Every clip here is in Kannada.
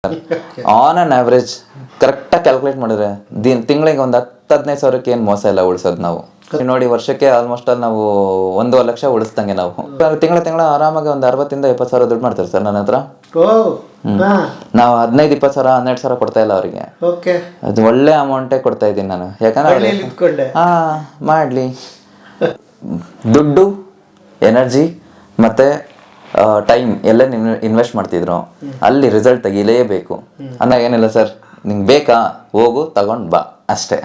ಆನ್ ಅನ್ ಆವ್ರೇಜ್ ಕರೆಕ್ಟಾಗಿ ಕ್ಯಾಲ್ಕುಲೇಟ್ ಮಾಡಿದ್ರೆ ತಿಂಗಳಿಗೆ ಒಂದು 10-15 ಸಾವಿರಕ್ಕೆ ಏನು ಮೋಸ ಇಲ್ಲ ಉಳಿಸೋದು ನಾವು ನೋಡಿ. ವರ್ಷಕ್ಕೆ ಆಲ್ಮೋಸ್ಟ್ ಅಲ್ಲಿ ನಾವು 1.5 ಲಕ್ಷ ಉಳಿಸ್ದಂಗೆ ನಾವು ತಿಂಗಳ ಆರಾಮಾಗಿ ಒಂದು 60-70 ಸಾವಿರ ದುಡ್ಡು ಮಾಡ್ತಾರೆ ಸರ್ ನನ್ನ ಹತ್ರ. ನಾವು 15-20 ಸಾವಿರ 12 ಸಾವಿರ ಕೊಡ್ತಾ ಇಲ್ಲ ಅವರಿಗೆ. ಅದು ಒಳ್ಳೆ ಅಮೌಂಟೇ ಕೊಡ್ತಾ ಇದ್ದೀನಿ ನಾನು. ಯಾಕಂದ್ರೆ ಮಾಡ್ಲಿ ದುಡ್ಡು, ಎನರ್ಜಿ ಮತ್ತೆ ಟೈಮ್ ಎಲ್ಲ ಇನ್ವೆಸ್ಟ್ ಮಾಡ್ತಿದ್ರು, ಅಲ್ಲಿ ರಿಸಲ್ಟ್ ತೆಗಿಲೇಬೇಕು ಅಂದಾಗ ಏನಿಲ್ಲ ಸರ್, ನಿಂಗೆ ಬೇಕಾ ಹೋಗು ತಗೊಂಡ್ ಬಾ ಅಷ್ಟೇ.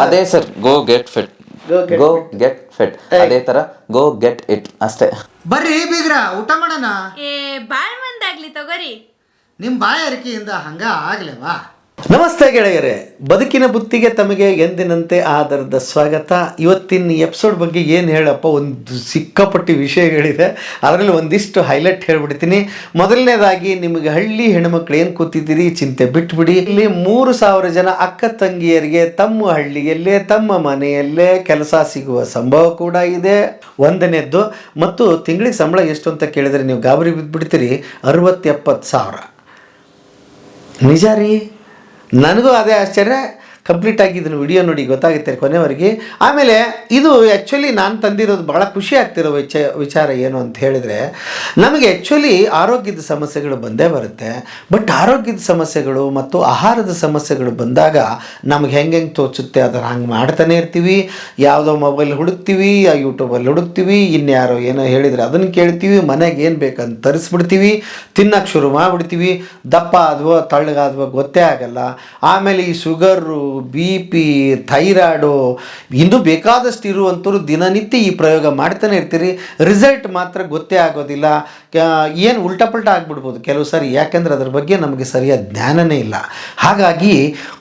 ಅದೇ ಸರ್, ಗೋ ಗೆಟ್ ಫಿಟ್, ಗೋ ಗೆಟ್ ಫಿಟ್, ಅದೇ ತರ ಗೋ ಗೆಟ್ ಇಟ್ ಅಷ್ಟೇ. ಬರ್ರಿ ಬೀಗ್ರ ಊಟ ಮಾಡೋಣ. ಬಾಳ್ ಮಂದಾಗ್ಲಿ ತಗೋರಿ. ನಿಮ್ಮ ಬಾಯಾರಿಕೆಯಿಂದ ಹಂಗ ಆಗ್ಲೇವಾ? ನಮಸ್ತೆ ಗೆಳೆಯರೇ, ಬದುಕಿನ ಬುತ್ತಿಗೆ ತಮಗೆ ಎಂದಿನಂತೆ ಆಧಾರದ ಸ್ವಾಗತ. ಇವತ್ತಿನ ಎಪಿಸೋಡ್ ಬಗ್ಗೆ ಏನು ಹೇಳಪ್ಪ, ಒಂದು ಸಿಕ್ಕಾಪಟ್ಟಿ ವಿಷಯಗಳಿದೆ, ಅದರಲ್ಲಿ ಒಂದಿಷ್ಟು ಹೈಲೈಟ್ ಹೇಳ್ಬಿಡ್ತೀನಿ. ಮೊದಲನೇದಾಗಿ, ನಿಮಗೆ ಹಳ್ಳಿ ಹೆಣ್ಮಕ್ಳು ಏನು ಕೂತಿದ್ದೀರಿ ಚಿಂತೆ ಬಿಟ್ಬಿಡಿ. ಇಲ್ಲಿ 3,000 ಜನ ಅಕ್ಕ ತಂಗಿಯರಿಗೆ ತಮ್ಮ ಹಳ್ಳಿಯಲ್ಲೇ ತಮ್ಮ ಮನೆಯಲ್ಲೇ ಕೆಲಸ ಸಿಗುವ ಸಂಭವ ಕೂಡ ಇದೆ, ಒಂದನೇದ್ದು. ಮತ್ತು ತಿಂಗಳಿಗೆ ಸಂಬಳ ಎಷ್ಟು ಅಂತ ಕೇಳಿದರೆ ನೀವು ಗಾಬರಿ ಬಿದ್ದುಬಿಡ್ತೀರಿ, 60-70 ಸಾವಿರ. ನಿಜ ರೀ, ನನಗೂ ಅದೇ ಆಶ್ಚರ್ಯ. ಕಂಪ್ಲೀಟ್ ಆಗಿ ಇದನ್ನು ವಿಡಿಯೋ ನೋಡಿ ಗೊತ್ತಾಗುತ್ತೆ ಕೊನೆವರೆಗೆ. ಆಮೇಲೆ ಇದು ಆ್ಯಕ್ಚುಲಿ ನಾನು ತಂದಿರೋದು ಭಾಳ ಖುಷಿ ಆಗ್ತಿರೋ ವಿಚಾರ ಏನು ಅಂತ ಹೇಳಿದರೆ, ನಮಗೆ ಆ್ಯಕ್ಚುಲಿ ಆರೋಗ್ಯದ ಸಮಸ್ಯೆಗಳು ಬಂದೇ ಬರುತ್ತೆ. ಬಟ್ ಆರೋಗ್ಯದ ಸಮಸ್ಯೆಗಳು ಮತ್ತು ಆಹಾರದ ಸಮಸ್ಯೆಗಳು ಬಂದಾಗ ನಮ್ಗೆ ಹೆಂಗೆ ತೋಚುತ್ತೆ ಅದನ್ನು ಹಂಗೆ ಮಾಡ್ತಾನೆ ಇರ್ತೀವಿ. ಯಾವುದೋ ಮೊಬೈಲ್ ಹುಡುಕ್ತೀವಿ, ಯೂಟ್ಯೂಬಲ್ಲಿ ಹುಡುಕ್ತೀವಿ, ಇನ್ಯಾರೋ ಏನೋ ಹೇಳಿದರೆ ಅದನ್ನು ಕೇಳ್ತೀವಿ, ಮನೆಗೆ ಏನು ಬೇಕಂತ ತರಿಸ್ಬಿಡ್ತೀವಿ, ತಿನ್ನೋಕ್ಕೆ ಶುರು ಮಾಡಿಬಿಡ್ತೀವಿ. ದಪ್ಪ ಆದ್ವೋ ತಳ್ಳಗಾದ್ವೋ ಗೊತ್ತೇ ಆಗಲ್ಲ. ಆಮೇಲೆ ಈ ಶುಗರು, BP, ಥೈರಾಯ್ಡು, ಇನ್ನೂ ಬೇಕಾದಷ್ಟು ಇರುವಂಥವ್ರು ದಿನನಿತ್ಯ ಈ ಪ್ರಯೋಗ ಮಾಡ್ತಾನೆ ಇರ್ತೀರಿ, ರಿಸಲ್ಟ್ ಮಾತ್ರ ಗೊತ್ತೇ ಆಗೋದಿಲ್ಲ. ಏನು ಉಲ್ಟಪಲ್ಟ ಆಗಿಬಿಡ್ಬೋದು ಕೆಲವು ಸಾರಿ, ಯಾಕೆಂದರೆ ಅದ್ರ ಬಗ್ಗೆ ನಮಗೆ ಸರಿಯಾದ ಜ್ಞಾನನೇ ಇಲ್ಲ. ಹಾಗಾಗಿ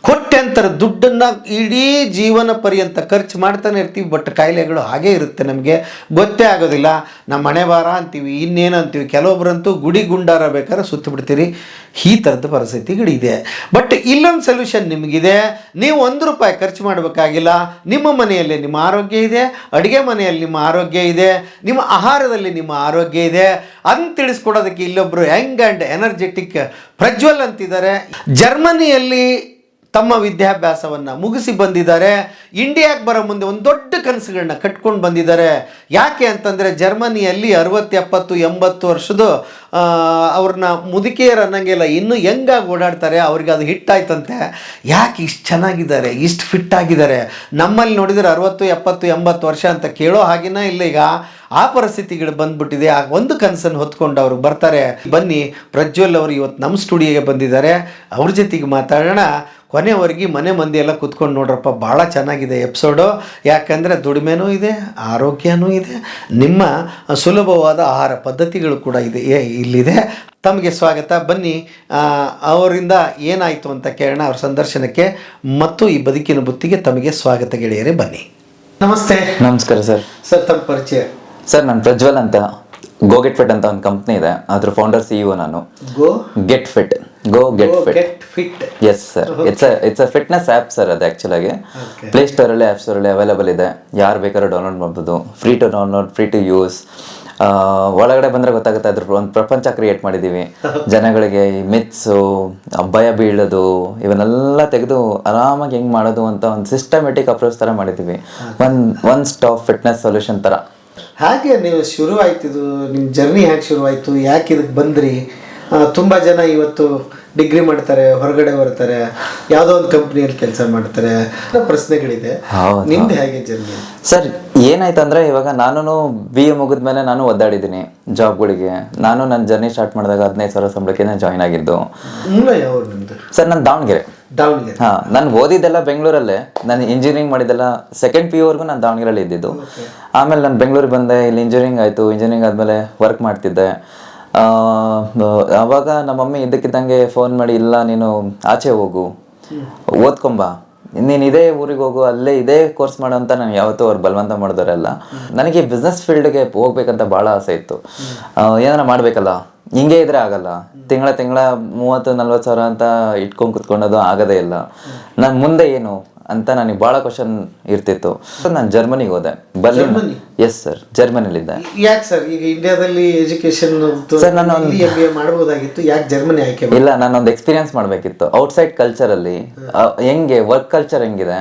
ಕೊಟ್ಟಂತರ ದುಡ್ಡನ್ನು ಇಡೀ ಜೀವನ ಪರ್ಯಂತ ಖರ್ಚು ಮಾಡ್ತಾನೆ ಇರ್ತೀವಿ, ಬಟ್ ಕಾಯಿಲೆಗಳು ಹಾಗೇ ಇರುತ್ತೆ, ನಮಗೆ ಗೊತ್ತೇ ಆಗೋದಿಲ್ಲ. ನಮ್ಮ ಮನೆ ಬಾರ ಅಂತೀವಿ, ಇನ್ನೇನು ಅಂತೀವಿ, ಕೆಲವೊಬ್ಬರಂತೂ ಗುಡಿ ಗುಂಡಾರ ಬೇಕಾದ್ರೆ ಸುತ್ತ ಬಿಡ್ತೀರಿ. ಈ ಥರದ ಪರಿಸ್ಥಿತಿಗಳಿದೆ. ಬಟ್ ಇಲ್ಲೊಂದು ಸೊಲ್ಯೂಷನ್ ನಿಮಗಿದೆ. ನೀವು 1 ರೂಪಾಯಿ ಖರ್ಚು ಮಾಡಬೇಕಾಗಿಲ್ಲ. ನಿಮ್ಮ ಮನೆಯಲ್ಲಿ ನಿಮ್ಮ ಆರೋಗ್ಯ ಇದೆ, ಅಡುಗೆ ಮನೆಯಲ್ಲಿ ನಿಮ್ಮ ಆರೋಗ್ಯ ಇದೆ, ನಿಮ್ಮ ಆಹಾರದಲ್ಲಿ ನಿಮ್ಮ ಆರೋಗ್ಯ ಇದೆ ಅಂತ ತಿಳಿಸ್ಕೊಡೋದಕ್ಕೆ ಇಲ್ಲೊಬ್ಬರು ಯಂಗ್ ಆ್ಯಂಡ್ ಎನರ್ಜೆಟಿಕ್ ಪ್ರಜ್ವಲ್ ಅಂತಿದ್ದಾರೆ. ಜರ್ಮನಿಯಲ್ಲಿ ತಮ್ಮ ವಿದ್ಯಾಭ್ಯಾಸವನ್ನು ಮುಗಿಸಿ ಬಂದಿದ್ದಾರೆ. ಇಂಡಿಯಾಗೆ ಬರೋ ಮುಂದೆ ಒಂದು ದೊಡ್ಡ ಕನಸುಗಳನ್ನ ಕಟ್ಕೊಂಡು ಬಂದಿದ್ದಾರೆ. ಯಾಕೆ ಅಂತಂದರೆ, ಜರ್ಮನಿಯಲ್ಲಿ 60, 70, 80 ವರ್ಷದ ಅವ್ರನ್ನ ಮುದುಕಿಯರು ಅನ್ನಂಗಿಲ್ಲ, ಇನ್ನೂ ಯಂಗಾಗಿ ಓಡಾಡ್ತಾರೆ. ಅವ್ರಿಗೆ ಅದು ಹಿಟ್ಟಾಯ್ತಂತೆ. ಯಾಕೆ ಇಷ್ಟು ಚೆನ್ನಾಗಿದ್ದಾರೆ, ಇಷ್ಟು ಫಿಟ್ ಆಗಿದ್ದಾರೆ? ನಮ್ಮಲ್ಲಿ ನೋಡಿದರೆ 60, 70, 80 ವರ್ಷ ಅಂತ ಕೇಳೋ ಹಾಗೇನ ಇಲ್ಲ. ಈಗ ಆ ಪರಿಸ್ಥಿತಿಗಳು ಬಂದ್ಬಿಟ್ಟಿದೆ. ಆ ಒಂದು ಕನಸನ್ನು ಹೊತ್ಕೊಂಡು ಅವರು ಬರ್ತಾರೆ. ಬನ್ನಿ, ಪ್ರಜ್ವಲ್ ಅವರು ಇವತ್ತು ನಮ್ಮ ಸ್ಟುಡಿಯೋಗೆ ಬಂದಿದ್ದಾರೆ. ಅವ್ರ ಜೊತೆಗೆ ಮಾತಾಡೋಣ. ಕೊನೆವರೆಗೆ ಮನೆ ಮಂದಿ ಎಲ್ಲ ಕೂತ್ಕೊಂಡು ನೋಡ್ರಪ್ಪ, ಭಾಳ ಚೆನ್ನಾಗಿದೆ ಎಪಿಸೋಡು. ಯಾಕಂದರೆ ದುಡಿಮೆನೂ ಇದೆ, ಆರೋಗ್ಯನೂ ಇದೆ, ನಿಮ್ಮ ಸುಲಭವಾದ ಆಹಾರ ಪದ್ಧತಿಗಳು ಕೂಡ ಇದೆ ಇಲ್ಲಿದೆ. ತಮಗೆ ಸ್ವಾಗತ. ಬನ್ನಿ, ಅವರಿಂದ ಏನಾಯಿತು ಅಂತ ಕೇಳೋಣ, ಅವ್ರ ಸಂದರ್ಶನಕ್ಕೆ. ಮತ್ತು ಈ ಬದುಕಿನ ಬುತ್ತಿಗೆ ತಮಗೆ ಸ್ವಾಗತ ಗೆಳೆಯರೇ. ಬನ್ನಿ. ನಮಸ್ತೆ. ನಮಸ್ಕಾರ ಸರ್. ಸರ್, ತಮ್ಮ ಪರಿಚಯ? ಸರ್, ನಾನು ಪ್ರಜ್ವಲ್ ಅಂತ, ಗೋ ಗೆಟ್ ಫಿಟ್ ಅಂತ ಒಂದು ಕಂಪ್ನಿ ಇದೆ, ಅದ್ರ ಫೌಂಡರ್ CEO ನಾನು. ಗೋ get fit, go get fit. Yes sir, it's a fitness app sir. ಅದು ಆ್ಯಕ್ಚುಲಾಗಿ ಪ್ಲೇಸ್ಟೋರಲ್ಲಿ, ಆ್ಯಪ್ ಸ್ಟೋರಲ್ಲಿ ಅವೈಲೇಬಲ್ ಇದೆ. ಯಾರು ಬೇಕಾದ್ರೂ ಡೌನ್ಲೋಡ್ ಮಾಡ್ಬೋದು. Free to download, free to use. ಒಳಗಡೆ ಬಂದರೆ ಗೊತ್ತಾಗುತ್ತೆ, ಅದ್ರ ಒಂದು ಪ್ರಪಂಚ ಕ್ರಿಯೇಟ್ ಮಾಡಿದ್ದೀವಿ. ಜನಗಳಿಗೆ ಈ ಮಿತ್ಸು, ಭಯ ಬೀಳೋದು, ಇವನ್ನೆಲ್ಲ ತೆಗೆದು ಆರಾಮಾಗಿ ಹೆಂಗೆ ಮಾಡೋದು ಅಂತ ಒಂದು ಸಿಸ್ಟಮೆಟಿಕ್ ಅಪ್ರೋಚ್ ಥರ ಮಾಡಿದ್ದೀವಿ. ಒನ್ ಸ್ಟಾಪ್ ಫಿಟ್ನೆಸ್ ಸೊಲ್ಯೂಷನ್ ಥರ. ಹಾಗೆ ನೀವು ಶುರುವಾಯ್ತಿದ್ದು, ನಿಮ್ಮ ಜರ್ನಿ ಹೇಗೆ ಶುರುವಾಯಿತು, ಯಾಕೆ ಇದಕ್ಕೆ ಬಂದ್ರಿ? ತುಂಬ ಜನ ಇವತ್ತು ಡಿಗ್ರಿ ಮಾಡ್ತಾರೆ, ಹೊರಗಡೆ ಬರ್ತಾರೆ, ಯಾವುದೋ ಒಂದು ಕಂಪ್ನಿಯಲ್ಲಿ ಕೆಲಸ ಮಾಡ್ತಾರೆ, ಪ್ರಶ್ನೆಗಳಿದೆ. ನಿಮ್ದು ಹೇಗೆ ಜರ್ನಿ? ಸರ್, ಏನಾಯ್ತು ಅಂದರೆ, ಇವಾಗ ನಾನು BA ಮುಗಿದ್ಮೇಲೆ ನಾನು ಒದ್ದಾಡಿದ್ದೀನಿ ಜಾಬ್ಗಳಿಗೆ. ನಾನು ನನ್ನ ಜರ್ನಿ ಸ್ಟಾರ್ಟ್ ಮಾಡಿದಾಗ 15,000 ಸಂಬಳಕ್ಕೆ ಜಾಯ್ನ್ ಆಗಿದ್ದು. ಯಾವ್ದು ನಿಮ್ಮದು? ಸರ್, ನಾನು ದಾವಣಗೆರೆ. ಹಾಂ, ನಾನು ಓದಿದ್ದೆಲ್ಲ ಬೆಂಗಳೂರಲ್ಲೇ. ನಾನು ಇಂಜಿನಿಯರಿಂಗ್ ಮಾಡಿದ್ದೆಲ್ಲ ಸೆಕೆಂಡ್ PUವರೆಗೂ ನಾನು ದಾವಣಗೆರೆಯಲ್ಲಿ ಇದ್ದಿದ್ದು. ಆಮೇಲೆ ನಾನು ಬೆಂಗಳೂರಿಗೆ ಬಂದೆ, ಇಲ್ಲಿ ಇಂಜಿನಿಯರಿಂಗ್ ಆಯಿತು. ಇಂಜಿನಿಯರಿಂಗ್ ಆದಮೇಲೆ ವರ್ಕ್ ಮಾಡ್ತಿದ್ದೆ. ಆವಾಗ ನಮ್ಮ ಮಮ್ಮಿ ಇದ್ದಕ್ಕಿದ್ದಂಗೆ ಫೋನ್ ಮಾಡಿ, ಇಲ್ಲ ನೀನು ಆಚೆ ಹೋಗು, ಓದ್ಕೊಂಬ, ನೀನು ಇದೇ ಊರಿಗೆ ಹೋಗು, ಅಲ್ಲೇ ಇದೇ ಕೋರ್ಸ್ ಮಾಡು ಅಂತ ನಾನು ಯಾವತ್ತೂ ಅವ್ರು ಬಲವಂತ ಮಾಡಿದವರೆಲ್ಲ. ನನಗೆ ಬಿಸ್ನೆಸ್ ಫೀಲ್ಡ್ಗೆ ಹೋಗ್ಬೇಕಂತ ಭಾಳ ಆಸೆ ಇತ್ತು. ಏನಾರ ಮಾಡಬೇಕಲ್ಲ, ಹಿಂಗೆ ಇದ್ರೆ ಆಗಲ್ಲ. ತಿಂಗಳ 30-40 ಸಾವಿರ ಅಂತ ಇಟ್ಕೊಂಡು ಕುತ್ಕೊಳ್ಳೋದು ಆಗೋದೇ ಇಲ್ಲ. ನಾನು ಮುಂದೆ ಏನು ಅಂತ ನನಗೆ ಭಾಳ ಕ್ವಶನ್ ಇರ್ತಿತ್ತು. ನಾನು ಜರ್ಮನಿಗೆ ಹೋದೆ, ಬರ್ಲಿನ್. Yes sir, ಜರ್ಮನಿಲಿದ್ದೆ. ಯಾಕೆ ಸರ್ ಈಗ ಇಂಡಿಯಾದಲ್ಲಿ ಎಜುಕೇಶನ್ ಸರ್ ನಾನು MBA ಮಾಡಬಹುದಾಗಿತ್ತು, ಯಾಕೆ ಜರ್ಮನಿ ಆಯ್ಕೆ ಇಲ್ಲ, ನಾನೊಂದು ಎಕ್ಸ್ಪೀರಿಯನ್ಸ್ ಮಾಡಬೇಕಿತ್ತು ಔಟ್ಸೈಡ್ ಕಲ್ಚರಲ್ಲಿ. ಹೆಂಗೆ ವರ್ಕ್ ಕಲ್ಚರ್ ಹೆಂಗಿದೆ,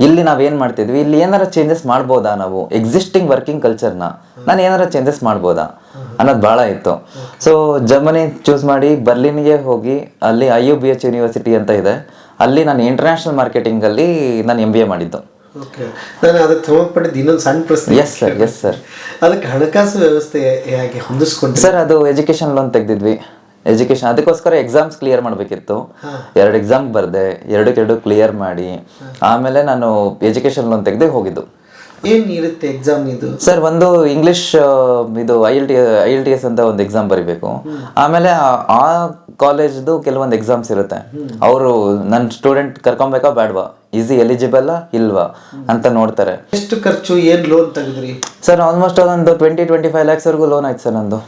ಇಲ್ಲಿ ನಾವೇನು ಮಾಡ್ತಿದ್ವಿ, ಇಲ್ಲಿ ಏನಾರ ಚೇಂಜಸ್ ಮಾಡ್ಬೋದಾ, ನಾವು ಎಕ್ಸಿಸ್ಟಿಂಗ್ ವರ್ಕಿಂಗ್ ಕಲ್ಚರ್ನ ನಾನು ಏನಾರ ಚೇಂಜಸ್ ಮಾಡ್ಬೋದಾ ಅನ್ನೋದು ಭಾಳ ಇತ್ತು. ಸೊ ಜರ್ಮನಿ ಚೂಸ್ ಮಾಡಿ ಬರ್ಲಿನ್ಗೆ ಹೋಗಿ ಅಲ್ಲಿ IUBH ಯೂನಿವರ್ಸಿಟಿ ಅಂತ ಇದೆ, ಅಲ್ಲಿ ನಾನು ಇಂಟರ್ನ್ಯಾಷನಲ್ ಮಾರ್ಕೆಟಿಂಗಲ್ಲಿ ನಾನು MBA ಮಾಡಿದ್ದು. ಓಕೆ, ನಾನು ಅದಕ್ಕೆ ಸಂಬಂಧಪಟ್ಟಿದ್ದು ಇನ್ನೊಂದು ಸಣ್ಣ ಪ್ರಶ್ನೆ. Yes sir, yes sir. ಅದಕ್ಕೆ ಹಣಕಾಸು ವ್ಯವಸ್ಥೆ ಹೇಗೆ ಹೊಂದಿಸ್ಕೊಂಡು ಸರ್? ಅದು ಎಜುಕೇಷನ್ ಲೋನ್ ತೆಗೆದಿದ್ವಿ. ಎಜುಕೇಷನ್ ಅದಕ್ಕೋಸ್ಕರ ಎಕ್ಸಾಮ್ಸ್ ಕ್ಲಿಯರ್ ಮಾಡಬೇಕಿತ್ತು. 2 ಎಕ್ಸಾಮ್ ಬರೆದೆ, 2 ಕ್ಲಿಯರ್ ಮಾಡಿ ಆಮೇಲೆ ನಾನು ಎಜುಕೇಷನ್ ಲೋನ್ ತೆಗೆದು ಹೋಗಿದ್ದು. ಏನ್ ಇರುತ್ತೆ ಎಕ್ಸಾಮ್ ಇದು? ಸರ್ ಒಂದು ಇಂಗ್ಲಿಷ್ ಇದು IELTS ಅಂತ ಒಂದು ಎಕ್ಸಾಮ್ ಬರಿಬೇಕು. ಆಮೇಲೆ ಆ ಕಾಲೇಜ್ದು ಕೆಲವೊಂದು ಎಕ್ಸಾಮ್ಸ್ ಇರುತ್ತೆ. ಅವರು ನನ್ನ ಸ್ಟೂಡೆಂಟ್ ಕರ್ಕೊಬೇಕಾ ಬೇಡವಾ, ಈಸಿ ಎಲಿಜಿಬಲ್ ಇಲ್ವಾ ಅಂತ ನೋಡ್ತಾರೆ. ಎಷ್ಟು ಖರ್ಚು, ಏನ್ ಲೋನ್ ತೆಗೆದ್ರಿ ಸರ್? ಆಲ್ಮೋಸ್ಟ್ ಒಂದು 20-25 ಲ್ಯಾಕ್ಸ್ವರೆಗೂ ಲೋನ್ ಆಯ್ತು ಸರ್ ನಂದು.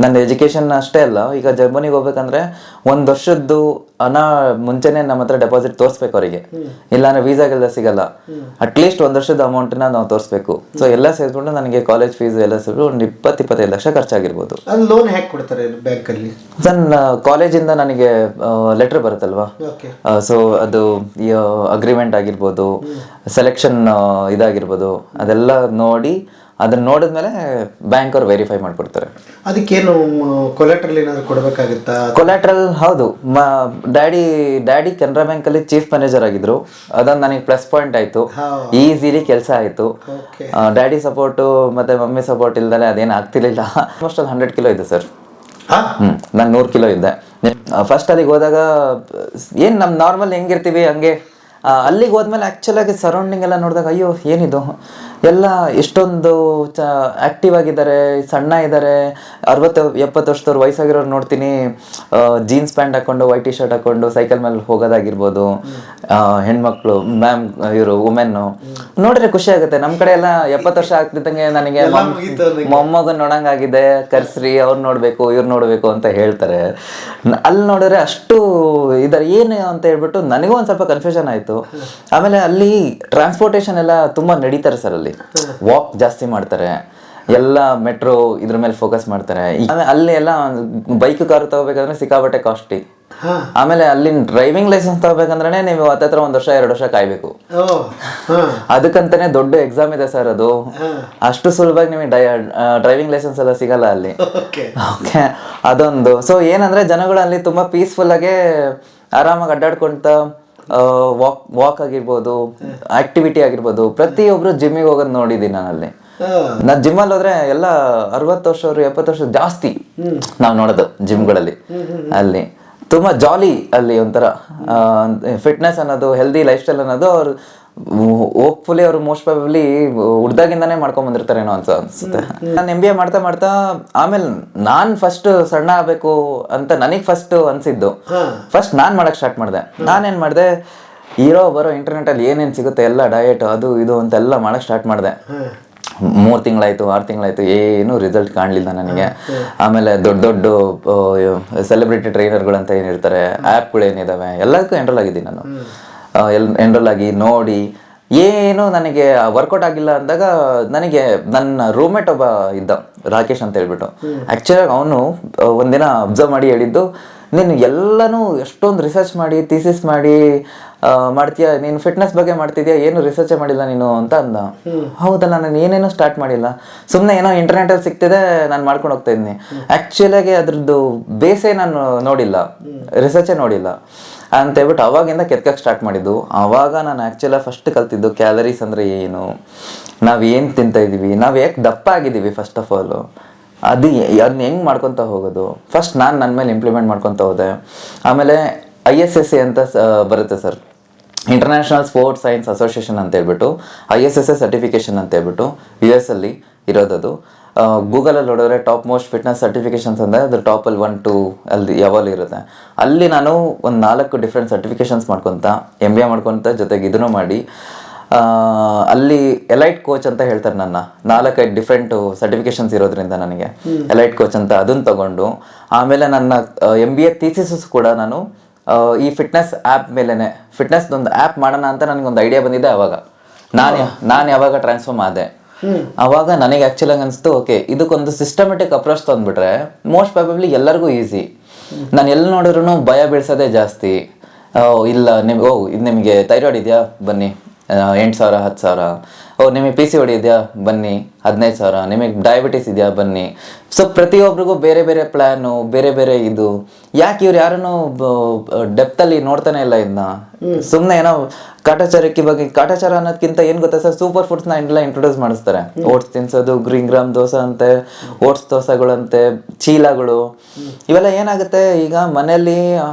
ನನ್ನ ಎಜುಕೇಶನ್ ಅಷ್ಟೇ ಅಲ್ಲ, ಈಗ ಜರ್ಮನಿಗೆ ಹೋಗ್ಬೇಕಂದ್ರೆ 1 ವರ್ಷದ್ದು ಹಣ ಮುಂಚೆನೆ ನಮ್ಮ ಹತ್ರ ಡೆಪಾಸಿಟ್ ತೋರಿಸ್ಬೇಕು ಅವರಿಗೆ, ಇಲ್ಲಾಂದ್ರೆ ವೀಸಾಗೆಲ್ಲ ಸಿಗಲ್ಲ. ಅಟ್ಲೀಸ್ಟ್ 1 ವರ್ಷದ ಅಮೌಂಟ್ನ ನಾವು ತೋರಿಸ್ಬೇಕು. ಸೊ ಎಲ್ಲ ಸೇರಿಸ್ಕೊಂಡು ನನಗೆ ಕಾಲೇಜ್ ಫೀಸ್ ಎಲ್ಲ ಸೇರಿ ಒಂದು 20-25 ಲಕ್ಷ ಖರ್ಚಾಗಿರ್ಬೋದು. ಅದು ಲೋನ್ ಹೇಗೆ ಕೊಡ್ತಾರೆ ಬ್ಯಾಂಕಲ್ಲಿ? ಸರ್ ಕಾಲೇಜಿಂದ ನನಗೆ ಲೆಟರ್ ಬರುತ್ತಲ್ವಾ, ಸೊ ಅದು ಅಗ್ರಿಮೆಂಟ್ ಆಗಿರ್ಬೋದು, ಸೆಲೆಕ್ಷನ್ ಇದಾಗಿರ್ಬೋದು, ಅದೆಲ್ಲ ನೋಡಿ ಅದನ್ನ ನೋಡಿದ್ಮೇಲೆ ಬ್ಯಾಂಕ್ ಅವ್ರು ವೆರಿಫೈ ಮಾಡ್ಕೊಡ್ತಾರೆ. ಅದಕ್ಕೇನು ಕೊಲೆಟ್ರಲ್ ಏನಾದ್ರು ಕೊಡಬೇಕಾಗುತ್ತಾ? ಕೊಲೆಟ್ರಲ್ ಹೌದು. ಡ್ಯಾಡಿ ಕೆನರಾ ಬ್ಯಾಂಕ್ ಅಲ್ಲಿ ಚೀಫ್ ಮ್ಯಾನೇಜರ್ ಆಗಿದ್ರು, ಅದೊಂದು ನನಗೆ ಪ್ಲಸ್ ಪಾಯಿಂಟ್ ಆಯ್ತು. ಈಸಿಲಿ ಕೆಲಸ ಆಯ್ತು. ಡ್ಯಾಡಿ ಸಪೋರ್ಟು ಮತ್ತೆ ಮಮ್ಮಿ ಸಪೋರ್ಟ್ ಇಲ್ದಲೆ ಅದೇನು ಆಗ್ತಿರ್ಲಿಲ್ಲ. ಆಲ್ಮೋಸ್ಟ್ 100 ಕಿಲೋ ಇದೆ ಸರ್. ನಾನು 100 ಕಿಲೋ ಇದ್ದೆ ಫಸ್ಟ್. ಅಲ್ಲಿಗೆ ಹೋದಾಗ ಏನು ನಮ್ಮ ನಾರ್ಮಲ್ ಹೆಂಗಿರ್ತೀವಿ ಹಂಗೆ. ಅಲ್ಲಿಗೆ ಹೋದ್ಮೇಲೆ ಆ್ಯಕ್ಚುಲಾಗಿ ಸರೌಂಡಿಂಗ್ ಎಲ್ಲ ನೋಡಿದಾಗ ಅಯ್ಯೋ ಏನಿದು, ಎಲ್ಲ ಎಷ್ಟೊಂದು ಆ್ಯಕ್ಟಿವ್ ಆಗಿದ್ದಾರೆ, ಸಣ್ಣ ಇದ್ದಾರೆ. 60-70 ವರ್ಷದವ್ರು ವಯಸ್ಸಾಗಿರೋರು ನೋಡ್ತೀನಿ, ಜೀನ್ಸ್ ಪ್ಯಾಂಟ್ ಹಾಕ್ಕೊಂಡು ವೈಟ್ ಟಿ ಶರ್ಟ್ ಹಾಕ್ಕೊಂಡು ಸೈಕಲ್ ಮೇಲೆ ಹೋಗೋದಾಗಿರ್ಬೋದು. ಹೆಣ್ಮಕ್ಳು ಮ್ಯಾಮ್ ಇವರು ವುಮೆನ್ನು ನೋಡಿದ್ರೆ ಖುಷಿ ಆಗುತ್ತೆ. ನಮ್ಮ ಕಡೆ ಎಲ್ಲ 70 ವರ್ಷ ಆಗ್ತಿದ್ದಂಗೆ ನನಗೆ ಮೊಮ್ಮಗನ್ ನೋಡಂಗಾಗಿದೆ, ಕರ್ಸ್ರಿ, ಅವ್ರು ನೋಡಬೇಕು ಇವ್ರು ನೋಡಬೇಕು ಅಂತ ಹೇಳ್ತಾರೆ. ಅಲ್ಲಿ ನೋಡಿದ್ರೆ ಅಷ್ಟು ಇದಾರೆ ಏನು ಅಂತ ಹೇಳ್ಬಿಟ್ಟು ನನಗೂ ಒಂದು ಸ್ವಲ್ಪ ಕನ್ಫ್ಯೂಷನ್ ಆಯಿತು. ಆಮೇಲೆ ಅಲ್ಲಿ ಟ್ರಾನ್ಸ್ಪೋರ್ಟೇಷನ್ ಎಲ್ಲ ತುಂಬ ನಡೀತಾರೆ ಸರ್. ಅಲ್ಲಿ ವಾಕ್ ಜಾಸ್ತಿ ಮಾಡ್ತಾರೆ, ಎಲ್ಲ ಮೆಟ್ರೋ ಇದ್ರ ಮೇಲೆ ಫೋಕಸ್ ಮಾಡ್ತಾರೆ. ಅಲ್ಲಿ ಎಲ್ಲ ಬೈಕ್ ಕಾರು ತಗೋಬೇಕಂದ್ರೆ ಸಿಕ್ಕಾಬಟ್ಟೆ ಕಾಸ್ಟ್ಲಿ. ಆಮೇಲೆ ಅಲ್ಲಿ ಡ್ರೈವಿಂಗ್ ಲೈಸೆನ್ಸ್ ತಗೋಬೇಕಂದ್ರೆ ನೀವು ಹತ್ತತ್ರ 1 ವರ್ಷ 2 ವರ್ಷ ಕಾಯ್ಬೇಕು. ಅದಕ್ಕಂತಾನೆ ದೊಡ್ಡ ಎಕ್ಸಾಮ್ ಇದೆ ಸರ್. ಅದು ಅಷ್ಟು ಸುಲಭವಾಗಿ ನಿಮಗೆ ಡ್ರೈವಿಂಗ್ ಲೈಸೆನ್ಸ್ ಎಲ್ಲ ಸಿಗಲ್ಲ ಅಲ್ಲಿ. ಓಕೆ, ಅದೊಂದು. ಸೊ ಏನಂದ್ರೆ ಜನಗಳು ಅಲ್ಲಿ ತುಂಬಾ ಪೀಸ್ಫುಲ್ ಆಗಿ ಆರಾಮಾಗಿ ಅಡ್ಡಾಡ್ಕೊಂತ ವಾಕ್ ಆಗಿರ್ಬೋದು, ಆಕ್ಟಿವಿಟಿ ಆಗಿರ್ಬೋದು. ಪ್ರತಿಯೊಬ್ರು ಜಿಮ್ಮಿಗೆ ಹೋಗೋದು ನೋಡಿದ್ದೀನಿ ನಾನಲ್ಲಿ. ನಾನು ಜಿಮ್ಮಲ್ಲಿ ಹೋದ್ರೆ ಎಲ್ಲ 60 ವರ್ಷದವರು 70 ವರ್ಷ ಜಾಸ್ತಿ ನಾವು ನೋಡೋದು ಜಿಮ್ಗಳಲ್ಲಿ. ಅಲ್ಲಿ ತುಂಬಾ ಜಾಲಿ, ಅಲ್ಲಿ ಒಂಥರ ಫಿಟ್ನೆಸ್ ಅನ್ನೋದು, ಹೆಲ್ದಿ ಲೈಫ್ ಸ್ಟೈಲ್ ಅನ್ನೋದು ಅವ್ರು ಹೋಪ್ಫುಲಿ ಅವರು ಮೋಸ್ಟ್ ಪ್ರಾಬಬ್ಲಿ ಹುಡ್ದಾಗಿಂದಾನೇ ಮಾಡ್ಕೊಂಡ್ ಬಂದಿರ್ತಾರೇನೋ ಅನ್ಸುತ್ತೆ. ನಾನು MBA ಮಾಡ್ತಾ ಮಾಡ್ತಾ ಆಮೇಲೆ ನಾನು ಫಸ್ಟ್ ಸಣ್ಣ ಆಗ್ಬೇಕು ಅಂತ ನನಗೆ ಫಸ್ಟ್ ಅನ್ಸಿದ್ದು. ಫಸ್ಟ್ ನಾನು ಮಾಡಕ್ ಸ್ಟಾರ್ಟ್ ಮಾಡಿದೆ. ನಾನೇನ್ ಮಾಡಿದೆ, ಬರೋ ಇಂಟರ್ನೆಟ್ ಅಲ್ಲಿ ಏನೇನು ಸಿಗುತ್ತೆ ಎಲ್ಲ ಡಯಟ್ ಅದು ಇದು ಅಂತೆಲ್ಲ ಮಾಡಕ್ ಸ್ಟಾರ್ಟ್ ಮಾಡಿದೆ. 3 ತಿಂಗಳಾಯ್ತು, 6 ತಿಂಗಳಾಯ್ತು, ಏನು ರಿಸಲ್ಟ್ ಕಾಣಲಿಲ್ಲ ನನಗೆ. ಆಮೇಲೆ ದೊಡ್ಡ ದೊಡ್ಡ ಸೆಲೆಬ್ರಿಟಿ ಟ್ರೈನರ್ಗಳಂತ ಏನಿರ್ತಾರೆ, ಆ್ಯಪ್ಗಳು ಏನಿದಾವೆ ಎಲ್ಲದಕ್ಕೂ ಎನ್ರೋಲ್ ಆಗಿದ್ದೀನಿ ನಾನು. ಎನ್ರೋಲ್ ಆಗಿ ನೋಡಿ ಏನು ನನಗೆ ವರ್ಕೌಟ್ ಆಗಿಲ್ಲ ಅಂದಾಗ ನನಗೆ ನನ್ನ ರೂಮ್ಮೇಟ್ ಒಬ್ಬ ಇದ್ದ, ರಾಕೇಶ್ ಅಂತ ಹೇಳ್ಬಿಟ್ಟು. ಆ್ಯಕ್ಚುಲಾಗಿ ಅವನು ಒಂದಿನ ಅಬ್ಸರ್ವ್ ಮಾಡಿ ಹೇಳಿದ್ದು, ನೀನು ಎಲ್ಲನೂ ಎಷ್ಟೊಂದು ರಿಸರ್ಚ್ ಮಾಡಿ ಥೀಸಿಸ್ ಮಾಡಿ ಮಾಡ್ತೀಯ, ನೀನು ಫಿಟ್ನೆಸ್ ಬಗ್ಗೆ ಮಾಡ್ತಿದ್ಯಾ, ಏನು ರಿಸರ್ಚೇ ಮಾಡಿಲ್ಲ ನೀನು ಅಂತ ಅಂದ. ಹೌದಲ್ಲ, ನಾನು ಏನೇನೋ ಸ್ಟಾರ್ಟ್ ಮಾಡಿಲ್ಲ, ಸುಮ್ಮನೆ ಏನೋ ಇಂಟರ್ನೆಟಲ್ಲಿ ಸಿಗ್ತಿದೆ ನಾನು ಮಾಡ್ಕೊಂಡು ಹೋಗ್ತಾ ಇದ್ದೀನಿ. ಆ್ಯಕ್ಚುಲಾಗಿ ಅದ್ರದ್ದು ಬೇಸೇ ನಾನು ನೋಡಿಲ್ಲ, ರಿಸರ್ಚೇ ನೋಡಿಲ್ಲ ಅಂತ ಹೇಳ್ಬಿಟ್ಟು ಅವಾಗಿಂದ ಕೆತ್ಕಕ್ಕೆ ಸ್ಟಾರ್ಟ್ ಮಾಡಿದ್ದು. ಆವಾಗ ನಾನು ಆ್ಯಕ್ಚುಲಾಗಿ ಫಸ್ಟ್ ಕಲ್ತಿದ್ದು ಕ್ಯಾಲರೀಸ್ ಅಂದರೆ ಏನು, ನಾವು ಏನು ತಿಂತಾ ಇದ್ದೀವಿ, ನಾವು ಯಾಕೆ ದಪ್ಪ ಆಗಿದ್ದೀವಿ, ಫಸ್ಟ್ ಆಫ್ ಆಲು ಅದನ್ನ ಹೆಂಗೆ ಮಾಡ್ಕೊತ ಹೋಗೋದು. ಫಸ್ಟ್ ನಾನು ನನ್ನ ಮೇಲೆ ಇಂಪ್ಲಿಮೆಂಟ್ ಮಾಡ್ಕೊತ ಹೋದೆ. ಆಮೇಲೆ ISSA ಅಂತ ಬರುತ್ತೆ sir, international sports science association ಅಂತ ಹೇಳ್ಬಿಟ್ಟು, ISSA ಸರ್ಟಿಫಿಕೇಶನ್ ಅಂತ ಹೇಳ್ಬಿಟ್ಟು US ಅಲ್ಲಿ ಇರೋದದು. ಗೂಗಲಲ್ಲಿ ನೋಡಿದ್ರೆ ಟಾಪ್ ಮೋಸ್ಟ್ ಫಿಟ್ನೆಸ್ ಸರ್ಟಿಫಿಕೇಶನ್ಸ್ ಅಂದರೆ ಅದ್ರ ಟಾಪಲ್ಲಿ 1-2 ಅಲ್ಲಿ ಯಾವಾಗಲೂ ಇರುತ್ತೆ. ಅಲ್ಲಿ ನಾನು ಒಂದು 4 ಡಿಫ್ರೆಂಟ್ ಸರ್ಟಿಫಿಕೇಶನ್ಸ್ ಮಾಡ್ಕೊತ MBA ಮಾಡ್ಕೊತ ಜೊತೆಗೆ ಇದನ್ನು ಮಾಡಿ ಅಲ್ಲಿ ಎಲೈಟ್ ಕೋಚ್ ಅಂತ ಹೇಳ್ತಾರೆ. ನನ್ನ 4-5 ಡಿಫ್ರೆಂಟ್ ಸರ್ಟಿಫಿಕೇಶನ್ಸ್ ಇರೋದ್ರಿಂದ ನನಗೆ ಎಲೈಟ್ ಕೋಚ್ ಅಂತ ಅದನ್ನು ತಗೊಂಡು, ಆಮೇಲೆ ನನ್ನ MBA ಥೀಸಿಸ್ ಕೂಡ ನಾನು ಈ ಫಿಟ್ನೆಸ್ ಆ್ಯಪ್ ಮೇಲೆನೆ ಫಿಟ್ನೆಸ್ದೊಂದು ಆ್ಯಪ್ ಮಾಡೋಣ ಅಂತ ನನಗೊಂದು ಐಡಿಯಾ ಬಂದಿದೆ ಅವಾಗ ನಾನು ಯಾವಾಗ ಟ್ರಾನ್ಸ್ಫಾರ್ಮ್ ಆದೆ ಅವಾಗ ನನಗೆ ಆ್ಯಕ್ಚುಲಾಗಿ ಅನಿಸ್ತು ಓಕೆ ಇದಕ್ಕೊಂದು ಸಿಸ್ಟಮೆಟಿಕ್ ಅಪ್ರೋಚ್ ತಂದ್ಬಿಟ್ರೆ ಮೋಸ್ಟ್ ಪ್ರಾಬಬ್ಲಿ ಎಲ್ಲರಿಗೂ ಈಸಿ. ನಾನು ಎಲ್ಲಿ ನೋಡಿದ್ರು ಭಯ ಬೀಳ್ಸೋದೇ ಜಾಸ್ತಿ. ಇಲ್ಲ ಇದು ನಿಮಗೆ ಥೈರಾಯ್ಡ್ ಇದೆಯಾ ಬನ್ನಿ 8,000 10,000. ನಿಮಗೆ PCOD ಇದೆಯಾ ಬನ್ನಿ 15,000. ನಿಮಗೆ ಡಯಾಬಿಟಿಸ್ ಇದೆಯಾ ಬನ್ನಿ. ಸೊ ಪ್ರತಿಯೊಬ್ಬರಿಗೂ ಬೇರೆ ಬೇರೆ ಪ್ಲ್ಯಾನು, ಬೇರೆ ಬೇರೆ ಇದು. ಯಾಕೆ ಇವ್ರು ಯಾರನ್ನು ಡೆಪ್ತಲ್ಲಿ ನೋಡ್ತಾನೆ ಇಲ್ಲ ಇದನ್ನ. ಸುಮ್ಮನೆ ಏನೋ ಕಾಟಾಚಾರಕ್ಕೆ ಬಗ್ಗೆ ಕಾಟಾಚಾರ ಅನ್ನೋದಕ್ಕಿಂತ ಏನು ಗೊತ್ತಾ ಸರ್, ಸೂಪರ್ ಫುಡ್ಸ್ನ ಎಲ್ಲ ಇಂಟ್ರೊಡ್ಯೂಸ್ ಮಾಡಿಸ್ತಾರೆ. ಓಟ್ಸ್ ತಿನ್ಸೋದು, ಗ್ರೀನ್ ಗ್ರಾಮ್ ದೋಸೆ ಅಂತೆ, ಓಟ್ಸ್ ದೋಸೆಗಳಂತೆ, ಚೀಲಗಳು. ಇವೆಲ್ಲ ಏನಾಗುತ್ತೆ ಈಗ ಮನೆಯಲ್ಲಿ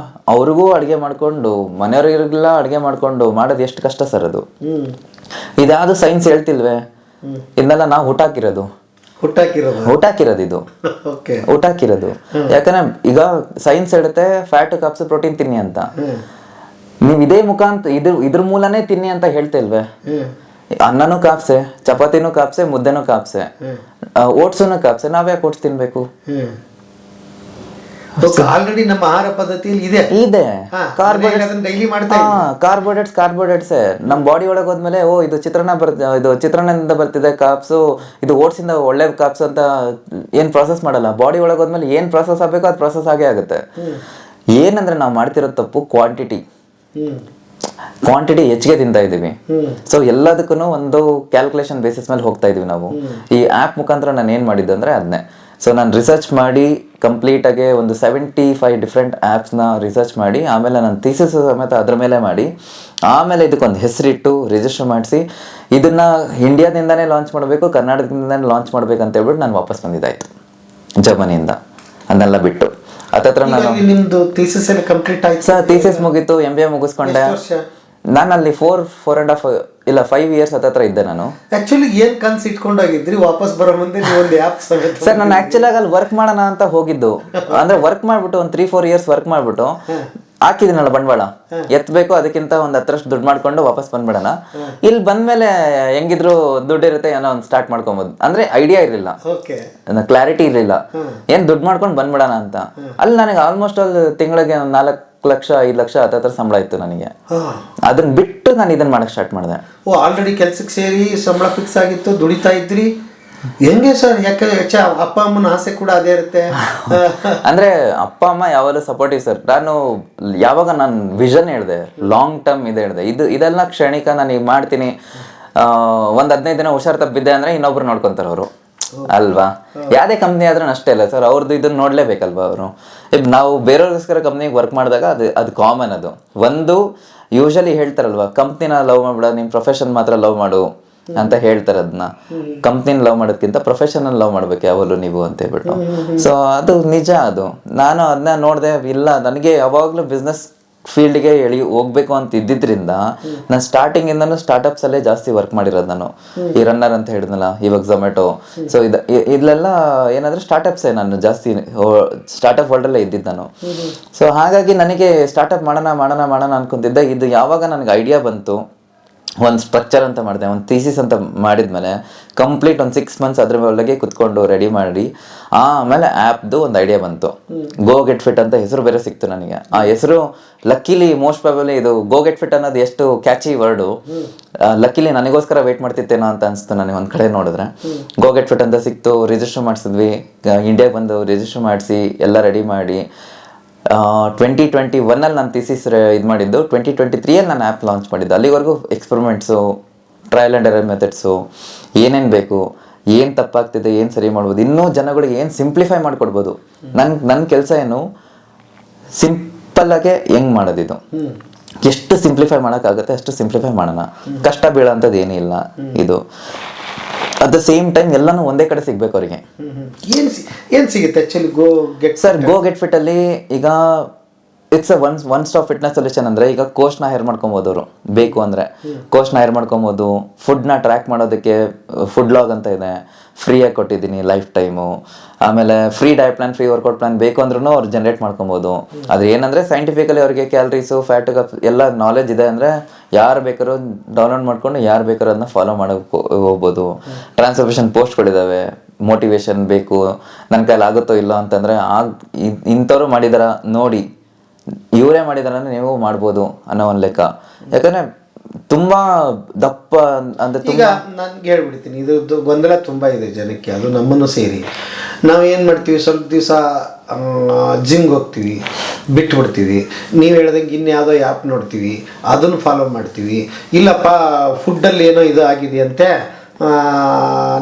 ಅವ್ರಿಗೂ ಅಡುಗೆ ಮಾಡ್ಕೊಂಡು ಮನೆಯವ್ರಿಗೆಲ್ಲ ಅಡುಗೆ ಮಾಡ್ಕೊಂಡು ಮಾಡೋದು ಎಷ್ಟು ಕಷ್ಟ ಸರ್ ಅದು. ಇದ್ಯಾವುದು ಸೈನ್ಸ್ ಹೇಳ್ತಿಲ್ವೇ? ಇದನ್ನೆಲ್ಲ ನಾವು ಹುಟ್ಟಾಕಿರೋದು ಇದು ಊಟಾಕಿರೋದು. ಯಾಕಂದ್ರೆ ಈಗ ಸೈನ್ಸ್ ಹೇಳುತ್ತೆ ಫ್ಯಾಟ್ ಕಾಪ್ಸ್ ಪ್ರೋಟೀನ್ ತಿನ್ನಿ ಅಂತ. ನೀವ್ ಇದೇ ಮುಖಾಂತರ ಇದ್ರ ಮೂಲನೇ ತಿನ್ನಿ ಅಂತ ಹೇಳ್ತಾ ಇಲ್ವೇ? ಅನ್ನನೂ ಕಾಪ್ಸೆ, ಚಪಾತಿನೂ ಕಾಪ್ಸೆ, ಮುದ್ದೆನೂ ಕಾಪ್ಸೆ, ಓಟ್ಸೂನು ಕಾಪ್ಸೆ. ನಾವ್ಯಾಕೆ ಓಟ್ಸ್ ತಿನ್ಬೇಕು? ಆಲ್ರೆಡಿ ನಮ್ಮ ಆಹಾರ ಪದ್ಧತಿಯಲ್ಲಿ ಇದೆ ಕಾರ್ಬೋಹೈಡ್ರೇಟ್ಸ್ ನಮ್ ಬಾಡಿ ಒಳಗೆ ಹೋದ್ಮೇಲೆ ಇದು ಚಿತ್ರಾನ್ನದಿಂದ ಬರ್ತಿದೆ ಕಾಪ್ಸು, ಇದು ಓಟ್ಸ್ ಇಂದ ಒಳ್ಳೆ ಕಾಪ್ಸ್ ಅಂತ ಏನ್ ಪ್ರಾಸೆಸ್ ಮಾಡಲ್ಲ. ಬಾಡಿ ಒಳಗೆ ಹೋದ್ಮೇಲೆ ಏನ್ ಪ್ರಾಸೆಸ್ ಆಗ್ಬೇಕು ಅದು ಪ್ರಾಸೆಸ್ ಆಗೇ ಆಗುತ್ತೆ. ಏನಂದ್ರೆ ನಾವು ಮಾಡ್ತಿರೋ ತಪ್ಪು ಕ್ವಾಂಟಿಟಿ ಹೆಚ್ಚಿಗೆ ತಿಂತಾ ಇದೀವಿ. ಸೊ ಎಲ್ಲದಕ್ಕೂ ಒಂದು ಕ್ಯಾಲ್ಕುಲೇಷನ್ ಬೇಸಿಸ್ ಮೇಲೆ ಹೋಗ್ತಾ ಇದೀವಿ ನಾವು. ಈ ಆ್ಯಪ್ ಮುಖಾಂತರ ನಾನು ಏನ್ ಮಾಡಿದ್ದೆ ಅಂದ್ರೆ ಅದನ್ನೇ. ಸೊ ನಾನು ರಿಸರ್ಚ್ ಮಾಡಿ ಕಂಪ್ಲೀಟಾಗಿ ಒಂದು 75 ಡಿಫ್ರೆಂಟ್ ಆ್ಯಪ್ಸ್ನ ರಿಸರ್ಚ್ ಮಾಡಿ, ಆಮೇಲೆ ನಾನು ಥೀಸಿಸ್ ಸಮೇತ ಅದ್ರ ಮೇಲೆ ಮಾಡಿ, ಆಮೇಲೆ ಇದಕ್ಕೊಂದು ಹೆಸರಿಟ್ಟು ರಿಜಿಸ್ಟರ್ ಮಾಡಿಸಿ ಇದನ್ನ ಇಂಡಿಯಾದಿಂದನೇ ಲಾಂಚ್ ಮಾಡಬೇಕು, ಕರ್ನಾಟಕದಿಂದನೇ ಲಾಂಚ್ ಮಾಡ್ಬೇಕಂತ ಹೇಳ್ಬಿಟ್ಟು ನಾನು ವಾಪಸ್ ಬಂದಿದ್ದಾಯ್ತು ಜರ್ಮನಿಯಿಂದ. ಅದನ್ನೆಲ್ಲ ಬಿಟ್ಟು ಹತ್ತತ್ರ ನಾನು ನಿಮ್ದು ಥೀಸಿಸ್ ಎಲ್ಲ ಕಂಪ್ಲೀಟ್ ಆಯ್ತು ಸರ್. ಥೀಸಿಸ್ ಮುಗೀತು, MBA ಮುಗಿಸ್ಕೊಂಡೆ. ನಾನು ಅಲ್ಲಿ 5 ಇಯರ್ಸ್ ಹತ್ತತ್ರ ಇದ್ದೆ ನಾನು. ಆಕ್ಚುಲಿ ಏನ್ ಕನ್ಸ್ ಇಟ್ಕೊಂಡಾಗಿದ್ರಿ ವಾಪಸ್ ಬರೋ ಮುಂದೆ ನೀವು ಒಂದು ಆ್ಯಪ್ ಸರ್ ನಾನು ಆಕ್ಚುಲಿ ಆಗಿ ಅಲ್ಲಿ ವರ್ಕ್ ಮಾಡೋಣ ಅಂತ ಹೋಗಿದ್ದು. ಅಂದ್ರೆ ವರ್ಕ್ ಮಾಡ್ಬಿಟ್ಟು ಒಂದು 3-4 ಇಯರ್ಸ್ ವರ್ಕ್ ಮಾಡ್ಬಿಟ್ಟು ಹಾಕಿದಿನಲ್ಲ ಬಂಡವಾಳ ಎತ್ತಬೇಕು, ಅದಕ್ಕಿಂತ ಒಂದು 10% ದುಡ್ಡು ಮಾಡ್ಕೊಂಡು ವಾಪಸ್ ಬಂದ್ಬಿಡೋಣ. ಇಲ್ಲಿ ಬಂದ್ಮೇಲೆ ಹೆಂಗಿದ್ರು ದುಡ್ಡು ಇರುತ್ತೆ, ಏನೋ ಒಂದು ಸ್ಟಾರ್ಟ್ ಮಾಡ್ಕೊಬೋದು ಅಂದ್ರೆ ಐಡಿಯಾ ಇರಲಿಲ್ಲ, ಕ್ಲಾರಿಟಿ ಇರಲಿಲ್ಲ, ಏನ್ ದುಡ್ಡು ಮಾಡ್ಕೊಂಡು ಬಂದ್ಬಿಡೋಣ ಅಂತ. ಅಲ್ಲಿ ನನಗೆ ಆಲ್ಮೋಸ್ಟ್ ಅಲ್ಲಿ ತಿಂಗಳಿಗೆ 4 ಲಕ್ಷ 5 ಲಕ್ಷ ಹತ್ತತ್ರ ಸಂಬಳ ಇತ್ತು ನನಗೆ. ಅದನ್ನ ಬಿಟ್ಟು ನಾನು ಇದನ್ನ ಮಾಡಕ್ ಸ್ಟಾರ್ಟ್ ಮಾಡಿದೆ. ಆಲ್ರೆಡಿ ಕೆಲ್ಸಕ್ಕೆ ಸೇರಿ ಸಂಬಳ ಫಿಕ್ಸ್ ಆಗಿತ್ತು, ದುಡಿತಾ ಇದ್ರಿ. ಹೆಂಗೆ ಸರ್? ಯಾಕೆ ಅಪ್ಪ ಅಮ್ಮನ ಆಸೆ ಕೂಡ ಅದೇ ಇರುತ್ತೆ. ಅಂದ್ರೆ ಅಪ್ಪ ಅಮ್ಮ ಯಾವಾಗಲೂ ಸಪೋರ್ಟಿವ್ ಸರ್. ಯಾವಾಗ ನಾನು ವಿಷನ್ ಹೇಳಿದೆ, ಲಾಂಗ್ ಟರ್ಮ್ ಇದೆ ಹೇಳಿದೆ, ಇದೆಲ್ಲ ಕ್ಷಣಿಕ, ನಾನು ಈಗ ಮಾಡ್ತೀನಿ, ಒಂದ್ 15 ದಿನ ಹುಷಾರ್ ತಪ್ಪಿದ್ದೆ ಅಂದ್ರೆ ಇನ್ನೊಬ್ರು ನೋಡ್ಕೊಂತಾರೆ ಅವರು ಅಲ್ವಾ. ಯಾವ್ದೇ ಕಂಪ್ನಿ ಆದ್ರೂ ಅಷ್ಟೇ ಅಲ್ಲ ಸರ್, ಅವ್ರದ್ದು ಇದನ್ನ ನೋಡ್ಲೇಬೇಕಲ್ವಾ ಅವರು. ನಾವು ಬೇರೆಯವ್ರಿಗೋಸ್ಕರ ಕಂಪ್ನಿಗೆ ವರ್ಕ್ ಮಾಡಿದಾಗ ಅದು ಕಾಮನ್. ಅದು ಒಂದು ಯೂಶಲಿ ಹೇಳ್ತಾರಲ್ವಾ, ಕಂಪ್ನಿನ ಲವ್ ಮಾಡ್ಬೇಡ, ನಿಮ್ ಪ್ರೊಫೆಷನ್ ಮಾತ್ರ ಲವ್ ಮಾಡು ಅಂತ ಹೇಳ್ತಾರೆ. ಅದನ್ನ ಕಂಪ್ನಿನ ಲವ್ ಮಾಡೋದಕ್ಕಿಂತ ಪ್ರೊಫೆಷನಲ್ ಲವ್ ಮಾಡ್ಬೇಕು ಯಾವಾಗಲೂ ನೀವು ಅಂತ ಹೇಳ್ಬಿಟ್ಟು. ಸೊ ಅದು ನಿಜ. ಅದು ನಾನು ಅದನ್ನ ನೋಡಿದೆ. ಇಲ್ಲ, ನನಗೆ ಯಾವಾಗಲೂ ಬಿಸ್ನೆಸ್ ಫೀಲ್ಡ್ಗೆ ಹೋಗ್ಬೇಕು ಅಂತ ಇದ್ದಿದ್ರಿಂದ ನಾನು ಸ್ಟಾರ್ಟಿಂಗ್ ಇಂದನೂ ಸ್ಟಾರ್ಟ್ಅಪ್ಸ್ ಅಲ್ಲೇ ಜಾಸ್ತಿ ವರ್ಕ್ ಮಾಡಿರೋದು. ನಾನು ಈ ರನ್ನರ್ ಅಂತ ಹೇಳಿದ್ನಲ್ಲ, ಇವಾಗ ಝೊಮ್ಯಾಟೊ. ಸೊ ಇಲ್ಲೆಲ್ಲ ಏನಂದ್ರೆ ಸ್ಟಾರ್ಟ್ಅಪ್ಸೇ, ನಾನು ಜಾಸ್ತಿ ಸ್ಟಾರ್ಟ್ಅಪ್ ವರ್ಲ್ಡಲ್ಲೇ ಇದ್ದಿದ್ದು ನಾನು. ಸೊ ಹಾಗಾಗಿ ನನಗೆ ಸ್ಟಾರ್ಟ್ಅಪ್ ಮಾಡೋಣ ಅನ್ಕೊಂತಿದ್ದೆ. ಇದು ಯಾವಾಗ ನನಗೆ ಐಡಿಯಾ ಬಂತು, ಒಂದು ಸ್ಟ್ರಕ್ಚರ್ ಅಂತ ಮಾಡಿದೆ, ಒಂದು ಥೀಸಿಸ್ ಅಂತ ಮಾಡಿದ್ಮೇಲೆ ಕಂಪ್ಲೀಟ್ ಒಂದು 6 ಮಂತ್ಸ್ ಅದ್ರ ಒಳಗೆ ಕುತ್ಕೊಂಡು ರೆಡಿ ಮಾಡಿ ಆಮೇಲೆ ಆ್ಯಪ್ದು ಒಂದು ಐಡಿಯಾ ಬಂತು. ಗೋ ಗೆಟ್ ಫಿಟ್ ಅಂತ ಹೆಸರು ಬೇರೆ ಸಿಕ್ತು ನನಗೆ. ಆ ಹೆಸರು ಲಕ್ಕಿಲಿ ಮೋಸ್ಟ್ ಪ್ರಾಬಬ್ಲಿ ಇದು ಗೋ ಗೆಟ್ ಫಿಟ್ ಅನ್ನೋದು ಎಷ್ಟು ಕ್ಯಾಚಿ ವರ್ಡು, ಲಕ್ಕಿಲಿ ನನಗೋಸ್ಕರ ವೇಟ್ ಮಾಡ್ತಿತ್ತೇನೋ ಅಂತ ಅನಿಸ್ತು ನನಗೆ ಒಂದು ಕಡೆ ನೋಡಿದ್ರೆ. ಗೋ ಗೆಟ್ ಫಿಟ್ ಅಂತ ಸಿಕ್ತು, ರಿಜಿಸ್ಟರ್ ಮಾಡಿಸಿದ್ವಿ. ಇಂಡಿಯಾಗೆ ಬಂದು ರಿಜಿಸ್ಟರ್ ಮಾಡಿಸಿ ಎಲ್ಲ ರೆಡಿ ಮಾಡಿ 2021 ನಾನು ಥೀಸಿಸ್ ಇದು ಮಾಡಿದ್ದು. 2023 ನಾನು ಆ್ಯಪ್ ಲಾಂಚ್ ಮಾಡಿದ್ದು. ಅಲ್ಲಿವರೆಗೂ experiments, trial and error methods, ಏನೇನು ಬೇಕು, ಏನು ತಪ್ಪಾಗ್ತಿದೆ, ಏನು ಸರಿ ಮಾಡ್ಬೋದು, ಇನ್ನೂ ಜನಗಳಿಗೆ ಏನು ಸಿಂಪ್ಲಿಫೈ ಮಾಡಿಕೊಡ್ಬೋದು. ನನ್ನ ಕೆಲಸ ಏನು, ಸಿಂಪಲ್ಲಾಗೆ ಹೆಂಗೆ ಮಾಡೋದಿದು, ಎಷ್ಟು ಸಿಂಪ್ಲಿಫೈ ಮಾಡೋಕ್ಕಾಗುತ್ತೆ ಅಷ್ಟು ಸಿಂಪ್ಲಿಫೈ ಮಾಡೋಣ, ಕಷ್ಟ ಬೀಳೋ ಅಂಥದ್ದು ಏನಿಲ್ಲ ಇದು. ಅಟ್ ದ ಸೇಮ್ ಟೈಮ್ ಎಲ್ಲಾನು ಒಂದೇ ಕಡೆ ಸಿಗ್ಬೇಕು ಅವರಿಗೆ. ಏನು ಸಿಗುತ್ತೆ ಆಕ್ಚುಲಿ ಗೋ ಗೆಟ್ ಫಿಟ್ ಅಲ್ಲಿ? ಈಗ it's one stop fitness solution. ಅಂದ್ರೆ ಈಗ ಕೋಚ್ನ ಹೈರ್ ಮಾಡ್ಕೊಬೋದು, ಅವರು ಬೇಕು ಅಂದ್ರೆ ಕೋಚ್ನ ಹೈರ್ ಮಾಡ್ಕೊಬೋದು. ಫುಡ್ನ ಟ್ರ್ಯಾಕ್ ಮಾಡೋದಕ್ಕೆ ಫುಡ್ ಲಾಗ್ ಅಂತ ಇದೆ, ಫ್ರೀಯಾಗಿ ಕೊಟ್ಟಿದ್ದೀನಿ ಲೈಫ್ ಟೈಮು. ಆಮೇಲೆ free diet plan, free workout plan ಬೇಕು ಅಂದ್ರೂ ಅವ್ರು ಜನರೇಟ್ ಮಾಡ್ಕೊಬೋದು. ಅದು ಏನಂದರೆ ಸೈಂಟಿಫಿಕಲಿ ಅವ್ರಿಗೆ ಕ್ಯಾಲರೀಸು, ಫ್ಯಾಟ್ ಎಲ್ಲ ನಾಲೆಜ್ ಇದೆ ಅಂದರೆ ಯಾರು ಬೇಕಾದ್ರೂ ಡೌನ್ಲೋಡ್ ಮಾಡ್ಕೊಂಡು ಯಾರು ಬೇಕಾದ್ರೂ ಅದನ್ನ ಫಾಲೋ ಮಾಡೋಕ್ಕೆ ಹೋಗ್ಬೋದು. ಟ್ರಾನ್ಸ್ಫರ್ಮೇಷನ್ ಪೋಸ್ಟ್ಗಳಿದ್ದಾವೆ, ಮೋಟಿವೇಶನ್ ಬೇಕು, ನನ್ನ ಕೈಲಿ ಆಗುತ್ತೋ ಇಲ್ಲ ಅಂತಂದರೆ ಇಂಥವ್ರು ಮಾಡಿದಾರ ನೋಡಿ ಇವರೇ ಮಾಡಿದಾರೆ ನೀವು ಮಾಡ್ಬೋದು ಅನ್ನೋ ಒಂದು ಲೆಕ್ಕ. ಯಾಕಂದ್ರೆ ತುಂಬಾ ದಪ್ಪ ಅಂದ್ರೆ ಈಗ ನನ್ಗೆ ಹೇಳ್ಬಿಡ್ತೀನಿ, ಇದ್ರದ್ದು ಗೊಂದಲ ತುಂಬ ಇದೆ ಜನಕ್ಕೆ, ಅದು ನಮ್ಮನ್ನು ಸೇರಿ. ನಾವು ಏನು ಮಾಡ್ತೀವಿ, ಸ್ವಲ್ಪ ದಿವಸ ಜಿಮ್ಗೆ ಹೋಗ್ತೀವಿ, ಬಿಟ್ಬಿಡ್ತೀವಿ. ನೀವು ಹೇಳ್ದಂಗೆ ಇನ್ಯಾವುದೋ ಆ್ಯಪ್ ನೋಡ್ತೀವಿ, ಅದನ್ನು ಫಾಲೋ ಮಾಡ್ತೀವಿ. ಇಲ್ಲಪ್ಪ ಫುಡ್ಡಲ್ಲಿ ಏನೋ ಇದು ಆಗಿದೆಯಂತೆ,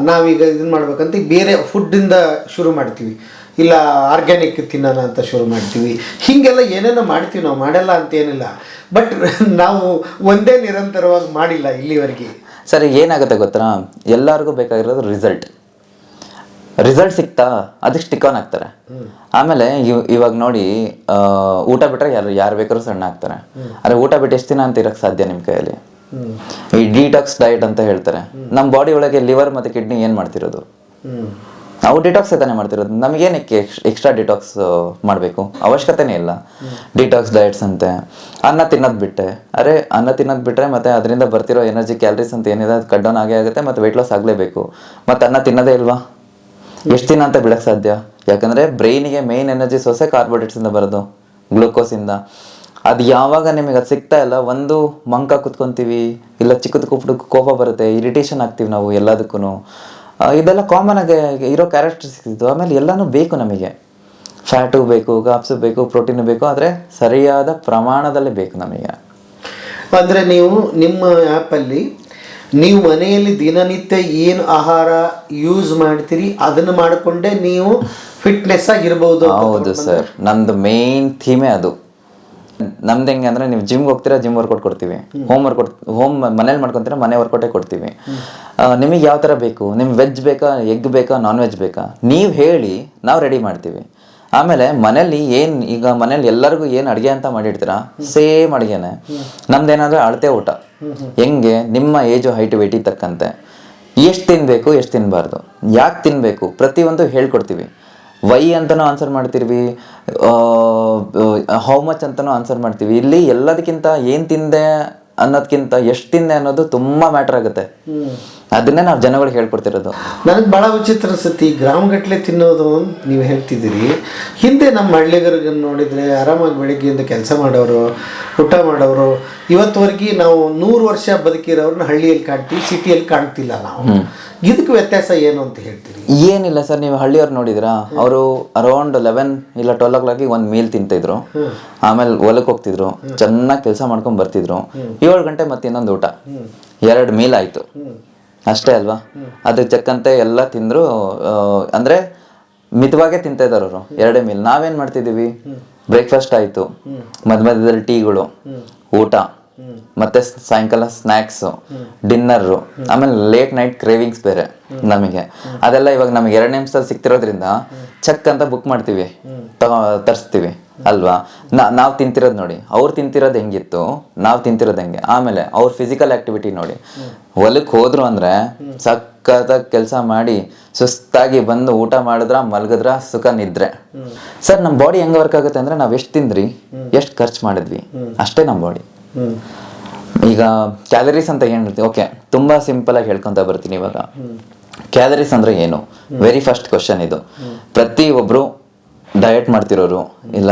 ನಾವೀಗ ಇದನ್ನು ಮಾಡ್ಬೇಕಂತ ಬೇರೆ ಫುಡ್ಡಿಂದ ಶುರು ಮಾಡ್ತೀವಿ, ಇಲ್ಲ ಆರ್ಗ್ಯಾನಿಕ್ ತಿನ್ನೋಣ ಅಂತ ಶುರು ಮಾಡ್ತೀವಿ. ಹೀಗೆಲ್ಲ ಏನೇನೋ ಮಾಡ್ತೀವಿ, ನಾವು ಮಾಡಲ್ಲ ಅಂತೇನಿಲ್ಲ. ಬಟ್ ನಾವು ಒಂದೇ ನಿರಂತರವಾಗಿ ಮಾಡಿಲ್ಲ ಇಲ್ಲಿವರೆಗೆ. ಸರಿ, ಏನಾಗುತ್ತೆ ಗೊತ್ತಾ, ಎಲ್ಲರಿಗೂ ಬೇಕಾಗಿರೋದು ರಿಸಲ್ಟ್ ಸಿಗ್ತಾ ಅದಕ್ಕೆ ಸ್ಟಿಕ್ ಆನ್ ಆಗ್ತಾರೆ. ಆಮೇಲೆ ಇವಾಗ ನೋಡಿ, ಊಟ ಬಿಟ್ರೆ ಯಾರು ಬೇಕಾದ್ರೂ ಸಣ್ಣ ಆಗ್ತಾರೆ. ಆದರೆ ಊಟ ಬಿಟ್ಟು ಎಷ್ಟು ದಿನ ಅಂತ ಇರಕ್ಕೆ ಸಾಧ್ಯ ನಿಮ್ಮ ಕೈಯಲ್ಲಿ? ಈ ಡಿಟಾಕ್ಸ್ ಡಯಟ್ ಅಂತ ಹೇಳ್ತಾರೆ. ನಮ್ಮ ಬಾಡಿ ಒಳಗೆ ಲಿವರ್ ಮತ್ತು ಕಿಡ್ನಿ ಏನು ಮಾಡ್ತಿರೋದು? ನಾವು ಡಿಟಾಕ್ಸ್ ತಾನೇ ಮಾಡ್ತಿರೋದು. ನಮಗೇನಕ್ಕೆ ಎಕ್ಸ್ಟ್ರಾ ಡಿಟಾಕ್ಸ್ ಮಾಡಬೇಕು? ಅವಶ್ಯಕತೆನೇ ಇಲ್ಲ. ಡಿಟಾಕ್ಸ್ ಡಯಟ್ಸ್ ಅಂತೆ. ಅನ್ನ ತಿನ್ನೋದು ಬಿಟ್ಟರೆ ಮತ್ತು ಅದರಿಂದ ಬರ್ತಿರೋ ಎನರ್ಜಿ, ಕ್ಯಾಲರೀಸ್ ಅಂತ ಏನಿದೆ ಅದು ಕಟ್ ಡೌನ್ ಆಗೇ ಆಗುತ್ತೆ, ಮತ್ತು ವೆಯ್ಟ್ ಲಾಸ್ ಆಗಲೇಬೇಕು. ಮತ್ತು ಅನ್ನ ತಿನ್ನೋದೇ ಇಲ್ವಾ? ಎಷ್ಟು ದಿನ ಅಂತ ಬಿಡಕ್ಕೆ ಸಾಧ್ಯ? ಯಾಕಂದರೆ ಬ್ರೈನಿಗೆ ಮೇನ್ ಎನರ್ಜಿ ಸೋಸೆ ಕಾರ್ಬೋಹೈಡ್ರೇಟ್ಸಿಂದ ಬರೋದು, ಗ್ಲೂಕೋಸಿಂದ. ಅದು ಯಾವಾಗ ನಿಮಗೆ ಅದು ಸಿಗ್ತಾ ಇಲ್ಲ, ಒಂದು ಮಂಕ ಕುತ್ಕೊತೀವಿ, ಇಲ್ಲ ಚಿಕ್ಕದ ಕೋಪ ಬರುತ್ತೆ, ಇರಿಟೇಷನ್ ಆಗ್ತೀವಿ ನಾವು ಎಲ್ಲದಕ್ಕೂ. ಇದೆಲ್ಲ ಕಾಮನ್ ಆಗಿ ಇರೋ ಕ್ಯಾರೆಕ್ಟರಿಸ್ಟಿಕ್ಸ್ ಇದು. ಆಮೇಲೆ ಎಲ್ಲನೂ ಬೇಕು ನಮಗೆ, ಫ್ಯಾಟು ಬೇಕು, ಕಾರ್ಬ್ಸು ಬೇಕು, ಪ್ರೋಟೀನು ಬೇಕು, ಆದರೆ ಸರಿಯಾದ ಪ್ರಮಾಣದಲ್ಲಿ ಬೇಕು ನಮಗೆ. ಅಂದರೆ ನೀವು ನಿಮ್ಮ ಆ್ಯಪಲ್ಲಿ ನೀವು ಮನೆಯಲ್ಲಿ ದಿನನಿತ್ಯ ಏನು ಆಹಾರ ಯೂಸ್ ಮಾಡ್ತೀರಿ ಅದನ್ನು ಮಾಡಿಕೊಂಡೇ ನೀವು ಫಿಟ್ನೆಸ್ ಆಗಿರ್ಬೋದು. ಹೌದು ಸರ್, ನಮ್ಮದು ಮೇನ್ ಥೀಮೇ ಅದು. ನಮ್ದು ಹೆಂಗೆ ಅಂದರೆ, ನೀವು ಜಿಮ್ಗೆ ಹೋಗ್ತೀರಾ, ಜಿಮ್ ವರ್ಕೌಟ್ ಕೊಡ್ತೀವಿ. ಹೋಮ್ ಮನೇಲಿ ಮಾಡ್ಕೊತೀರಾ, ಮನೆ ವರ್ಕೌಟೇ ಕೊಡ್ತೀವಿ. ನಿಮಗೆ ಯಾವ ಥರ ಬೇಕು? ನಿಮ್ಗೆ ವೆಜ್ ಬೇಕಾ, ಎಗ್ ಬೇಕಾ, ನಾನ್ ವೆಜ್ ಬೇಕಾ, ನೀವು ಹೇಳಿ, ನಾವು ರೆಡಿ ಮಾಡ್ತೀವಿ. ಆಮೇಲೆ ಮನೇಲಿ ಈಗ ಮನೇಲಿ ಎಲ್ಲರಿಗೂ ಏನು ಅಡುಗೆ ಅಂತ ಮಾಡಿರ್ತೀರಾ, ಸೇಮ್ ಅಡುಗೆನೆ. ನಮ್ದೇನಾದ್ರೆ ಅಳತೆ ಊಟ. ಹೆಂಗೆ? ನಿಮ್ಮ ಏಜು, ಹೈಟು, ವೆಯ್ಟಿಗೆ ತಕ್ಕಂತೆ ಎಷ್ಟು ತಿನ್ನಬೇಕು, ಎಷ್ಟು ತಿನ್ನಬಾರ್ದು, ಯಾಕೆ ತಿನ್ನಬೇಕು, ಪ್ರತಿಯೊಂದು ಹೇಳ್ಕೊಡ್ತೀವಿ. ವೈ ಅಂತಲೂ ಆನ್ಸರ್ ಮಾಡ್ತೀವಿ, ಹೌ ಮಚ್ ಅಂತಲೂ ಆನ್ಸರ್ ಮಾಡ್ತೀವಿ. ಇಲ್ಲಿ ಎಲ್ಲದಕ್ಕಿಂತ ಏನು ತಿಂದೆ ಅನ್ನೋದಕ್ಕಿಂತ ಎಷ್ಟು ತಿಂದೆ ಅನ್ನೋದು ತುಂಬ ಮ್ಯಾಟ್ರ್ ಆಗುತ್ತೆ. ಅದನ್ನೇ ನಾವು ಜನಗಳಿಗೆ ಹೇಳ್ಕೊಡ್ತಿರೋದು. ನನಗೆ ಭಾಳ ವಿಚಿತ್ರ ಅನಿಸುತ್ತೆ, ಈ ಗ್ರಾಮಗಟ್ಟಲೆ ತಿನ್ನೋದು ಅಂತ ನೀವು ಹೇಳ್ತಿದ್ದೀರಿ. ಹಿಂದೆ ನಮ್ಮ ಹಳ್ಳಿಗರಿಗೆ ನೋಡಿದರೆ ಆರಾಮಾಗಿ ಬೆಳಗ್ಗೆಯಿಂದ ಕೆಲಸ ಮಾಡೋರು, ಊಟ ಮಾಡೋರು. ಇವತ್ತುವರೆಗೆ ನಾವು 100 ವರ್ಷ ಬದುಕಿರೋರನ್ನ ಹಳ್ಳಿಯಲ್ಲಿ ಕಾಣ್ತೀವಿ, ಸಿಟಿಯಲ್ಲಿ ಕಾಣ್ತಿಲ್ಲ ನಾವು. ಇದಕ್ಕೆ ವ್ಯತ್ಯಾಸ ಏನು ಅಂತ ಹೇಳ್ತೀರಿ? ಏನಿಲ್ಲ ಸರ್, ನೀವು ಹಳ್ಳಿಯವ್ರು ನೋಡಿದ್ರಾ, ಅವರು ಅರೌಂಡ್ 11 ಇಲ್ಲ 12 o'clock ಒಂದು ಮೀಲ್ ತಿಂತಿದ್ರು. ಆಮೇಲೆ ಹೊಲಕ್ಕೆ ಹೋಗ್ತಿದ್ರು, ಚೆನ್ನಾಗಿ ಕೆಲಸ ಮಾಡ್ಕೊಂಡು ಬರ್ತಿದ್ರು. 7 ಗಂಟೆ ಮತ್ತೆ ಇನ್ನೊಂದು ಊಟ, 2 ಮೀಲ್ ಆಯಿತು ಅಷ್ಟೇ ಅಲ್ವಾ? ಅದಕ್ಕೆ ಚಕ್ಕಂತೆ ಎಲ್ಲ ತಿಂದರು. ಅಂದರೆ ಮಿತವಾಗೇ ತಿಂತಾ ಇದ್ದಾರೆ ಅವರು, 2 ಮೀಲ್. ನಾವೇನು ಮಾಡ್ತಿದ್ದೀವಿ, ಬ್ರೇಕ್ಫಾಸ್ಟ್ ಆಯಿತು, ಮಧ್ಯದಲ್ಲಿ ಟೀಗಳು, ಊಟ, ಮತ್ತೆ ಸಾಯಂಕಾಲ ಸ್ನ್ಯಾಕ್ಸು, ಡಿನ್ನರು, ಆಮೇಲೆ ಲೇಟ್ ನೈಟ್ ಕ್ರೇವಿಂಗ್ಸ್ ಬೇರೆ ನಮಗೆ. ಅದೆಲ್ಲ ಇವಾಗ ನಮಗೆ 2 ನಿಮಿಷದಲ್ಲಿ ಸಿಗ್ತಿರೋದ್ರಿಂದ ಚೆಕ್ ಅಂತ ಬುಕ್ ಮಾಡ್ತೀವಿ, ತರಿಸ್ತೀವಿ ಅಲ್ವಾ? ನಾವು ತಿಂತಿರೋದು ನೋಡಿ, ಅವ್ರು ತಿಂತಿರೋದು ಹೆಂಗಿತ್ತು, ನಾವು ತಿಂತಿರೋದು ಹೆಂಗೆ. ಆಮೇಲೆ ಅವ್ರ ಫಿಸಿಕಲ್ ಆ್ಯಕ್ಟಿವಿಟಿ ನೋಡಿ, ಹೊಲಕ್ಕೆ ಹೋದ್ರು ಅಂದರೆ ಸಖತ್ತಾಗಿ ಕೆಲಸ ಮಾಡಿ ಸುಸ್ತಾಗಿ ಬಂದು ಊಟ ಮಾಡಿದ್ರ, ಮಲಗಿದ್ರ, ಸುಖ ನಿದ್ರೆ. ಸರ್, ನಮ್ಮ ಬಾಡಿ ಹೆಂಗೆ ವರ್ಕ್ ಆಗುತ್ತೆ ಅಂದರೆ, ನಾವು ಎಷ್ಟು ತಿಂದ್ರಿ, ಎಷ್ಟು ಖರ್ಚು ಮಾಡಿದ್ವಿ, ಅಷ್ಟೇ ನಮ್ಮ ಬಾಡಿ. ಈಗ ಕ್ಯಾಲರೀಸ್ ಅಂತ ಏನು ಹೇಳ್ತೀವಿ, ಓಕೆ, ತುಂಬ ಸಿಂಪಲ್ ಆಗಿ ಹೇಳ್ಕೊಂತ ಬರ್ತೀನಿ. ಇವಾಗ ಕ್ಯಾಲರೀಸ್ ಅಂದರೆ ಏನು? ವೆರಿ ಫಸ್ಟ್ ಕ್ವಶನ್ ಇದು. ಪ್ರತಿಯೊಬ್ಬರು ಡಯಟ್ ಮಾಡ್ತಿರೋರು ಇಲ್ಲ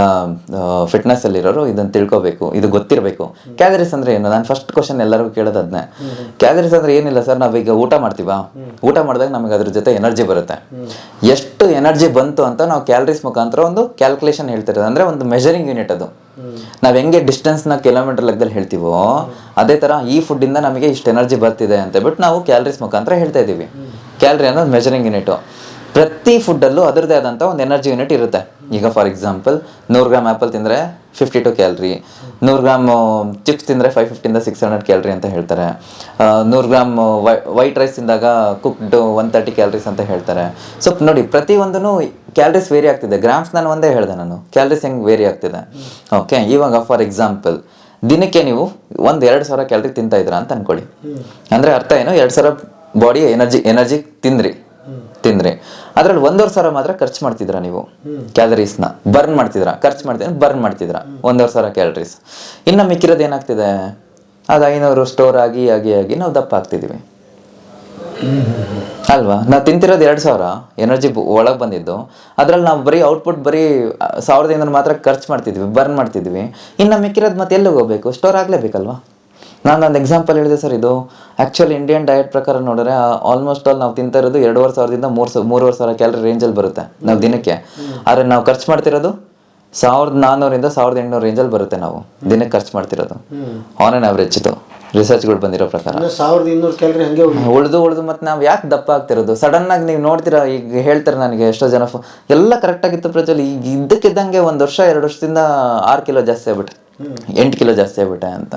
ಫಿಟ್ನೆಸ್ ಅಲ್ಲಿರೋರು ಇದನ್ನು ತಿಳ್ಕೊಬೇಕು, ಇದು ಗೊತ್ತಿರಬೇಕು. ಕ್ಯಾಲರೀಸ್ ಅಂದರೆ ಏನು? ನಾನು ಫಸ್ಟ್ ಕ್ವಶನ್ ಎಲ್ಲರಿಗೂ ಕೇಳೋದು ಅದನ್ನೇ. ಕ್ಯಾಲರೀಸ್ ಅಂದರೆ ಏನಿಲ್ಲ ಸರ್, ನಾವೀಗ ಊಟ ಮಾಡ್ತೀವಾ, ಊಟ ಮಾಡಿದಾಗ ನಮಗೆ ಅದ್ರ ಜೊತೆ ಎನರ್ಜಿ ಬರುತ್ತೆ. ಎಷ್ಟು ಎನರ್ಜಿ ಬಂತು ಅಂತ ನಾವು ಕ್ಯಾಲರೀಸ್ ಮುಖಾಂತರ ಒಂದು ಕ್ಯಾಲ್ಕುಲೇಷನ್ ಹೇಳ್ತಿರೋದು. ಅಂದರೆ ಒಂದು ಮೆಷರಿಂಗ್ ಯೂನಿಟ್ ಅದು. ನಾವು ಹೆಂಗೆ ಡಿಸ್ಟೆನ್ಸ್ನ ಕಿಲೋಮೀಟರ್ ಲೆಕ್ಕದಲ್ಲಿ ಹೇಳ್ತೀವೋ, ಅದೇ ಥರ ಈ ಫುಡ್ಡಿಂದ ನಮಗೆ ಇಷ್ಟು ಎನರ್ಜಿ ಬರ್ತಿದೆ ಅಂತ ಬಿಟ್ಟು ನಾವು ಕ್ಯಾಲರೀಸ್ ಮುಖಾಂತರ ಹೇಳ್ತಾ ಇದ್ದೀವಿ. ಕ್ಯಾಲರಿ ಅನ್ನೋದು ಮೆಷರಿಂಗ್ ಯೂನಿಟು. ಪ್ರತಿ ಫುಡ್ಡಲ್ಲೂ ಅದರದೇ ಆದಂಥ ಒಂದು ಎನರ್ಜಿ ಯೂನಿಟ್ ಇರುತ್ತೆ. ಈಗ ಫಾರ್ ಎಕ್ಸಾಂಪಲ್ 100 ಗ್ರಾಮ್ ಆ್ಯಪಲ್ ತಿಂದರೆ 52 ಕ್ಯಾಲ್ರಿ, 100 ಗ್ರಾಮ್ ಚಿಪ್ಸ್ ತಿಂದರೆ 550 to 600 ಕ್ಯಾಲ್ರಿ ಅಂತ ಹೇಳ್ತಾರೆ. 100 ಗ್ರಾಮ್ ವೈಟ್ ರೈಸ್ ತಿಂದಾಗ ಕುಕ್ಡ್ 130 ಕ್ಯಾಲ್ರೀಸ್ ಅಂತ ಹೇಳ್ತಾರೆ. ಸೊ ನೋಡಿ, ಪ್ರತಿಯೊಂದೂ ಕ್ಯಾಲ್ರೀಸ್ ವೇರಿ ಆಗ್ತಿದೆ. ಗ್ರಾಮ್ಸ್ ನಾನು ಒಂದೇ ಹೇಳಿದೆ, ನಾನು ಕ್ಯಾಲ್ರೀಸ್ ಹೆಂಗೆ ವೇರಿ ಆಗ್ತಿದೆ. ಓಕೆ, ಇವಾಗ ಫಾರ್ ಎಕ್ಸಾಂಪಲ್ ದಿನಕ್ಕೆ ನೀವು 2,000 ಕ್ಯಾಲ್ರಿ ತಿಂತಾ ಇದ್ದೀರಾ ಅಂತ ಅನ್ಕೊಳ್ಳಿ. ಅಂದರೆ ಅರ್ಥ ಏನು? 2,000 ಬಾಡಿ ಎನರ್ಜಿ ತಿಂದ್ರಿ. ಅದ್ರಲ್ಲಿ 1,500 ಮಾತ್ರ ಖರ್ಚು ಮಾಡ್ತಿದ್ರ ನೀವು ಕ್ಯಾಲರೀಸ್ನ. ಬರ್ನ್ ಮಾಡ್ತಿದ್ರ, ಖರ್ಚು ಮಾಡ್ತಿದ್ರ, ಬರ್ನ್ ಮಾಡ್ತಿದ್ರ 1,500 ಕ್ಯಾಲರೀಸ್. ಇನ್ನು ಮಿಕ್ಕಿರೋದು ಏನಾಗ್ತಿದೆ, ಅದು 500 ಸ್ಟೋರ್ ಆಗಿ ನಾವು ದಪ್ಪ ಆಗ್ತಿದ್ದೀವಿ. ಅಲ್ವಾ? ನಾವು ತಿಂತಿರೋದು 2,000 ಎನರ್ಜಿ ಒಳಗೆ ಬಂದಿದ್ದು, ಅದ್ರಲ್ಲಿ ನಾವು ಬರೀ ಔಟ್ಪುಟ್ ಬರೀ 1,500 ಮಾತ್ರ ಖರ್ಚು ಮಾಡ್ತಿದ್ವಿ, ಬರ್ನ್ ಮಾಡ್ತಿದ್ವಿ. ಇನ್ನು ಮಿಕ್ಕಿರೋದು ಮತ್ತೆ ಎಲ್ಲಿಗೆ ಹೋಗ್ಬೇಕು? ಸ್ಟೋರ್ ಆಗಲೇಬೇಕಲ್ವಾ? ನಾನು ಒಂದು ಎಕ್ಸಾಂಪಲ್ ಹೇಳಿದೆ ಸರ್. ಇದು ಆ್ಯಕ್ಚುಲಿ ಇಂಡಿಯನ್ ಡಯಟ್ ಪ್ರಕಾರ ನೋಡಿದ್ರೆ ಆಲ್ಮೋಸ್ಟ್ ಆಲ್ ನಾವು ತಿಂತಾ ಇರೋದು 2,500ದಿಂದ 3,500 ಕ್ಯಾಲರಿ ರೇಂಜಲ್ಲಿ ಬರುತ್ತೆ ನಾವು ದಿನಕ್ಕೆ. ಆದರೆ ನಾವು ಖರ್ಚು ಮಾಡ್ತಿರೋದು 1,400ರಿಂದ 1,800 ರೇಂಜಲ್ಲಿ ಬರುತ್ತೆ ನಾವು ದಿನಕ್ಕೆ ಖರ್ಚು ಮಾಡ್ತಿರೋದು, ಆನ್ ಆನ್ ಆವ್ರೇಜ್. ಇದು ರಿಸರ್ಚ್ಗಳು ಬಂದಿರೋ ಪ್ರಕಾರ 1,200 ಕ್ಯಾಲರಿ ಹಂಗೆ ಉಳಿದು ಮತ್ತೆ ನಾವು ಯಾಕೆ ದಪ್ಪ ಆಗ್ತಿರೋದು? ಸಡನ್ನಾಗಿ ನೀವು ನೋಡ್ತೀರಾ, ಈಗ ಹೇಳ್ತಾರೆ ನನಗೆ ಎಷ್ಟೋ ಜನ ಎಲ್ಲ ಕರೆಕ್ಟಾಗಿತ್ತು ಪ್ರಜ್ವಲ್, ಈಗ ಇದ್ದಕ್ಕಿದ್ದಂಗೆ 1 ವರ್ಷ 2 ವರ್ಷದಿಂದ 6 ಕಿಲೋ ಜಾಸ್ತಿ ಆಗ್ಬಿಟ್ಟೆ, 8 ಕಿಲೋ ಜಾಸ್ತಿ ಆಗ್ಬಿಟ್ಟೆ ಅಂತ.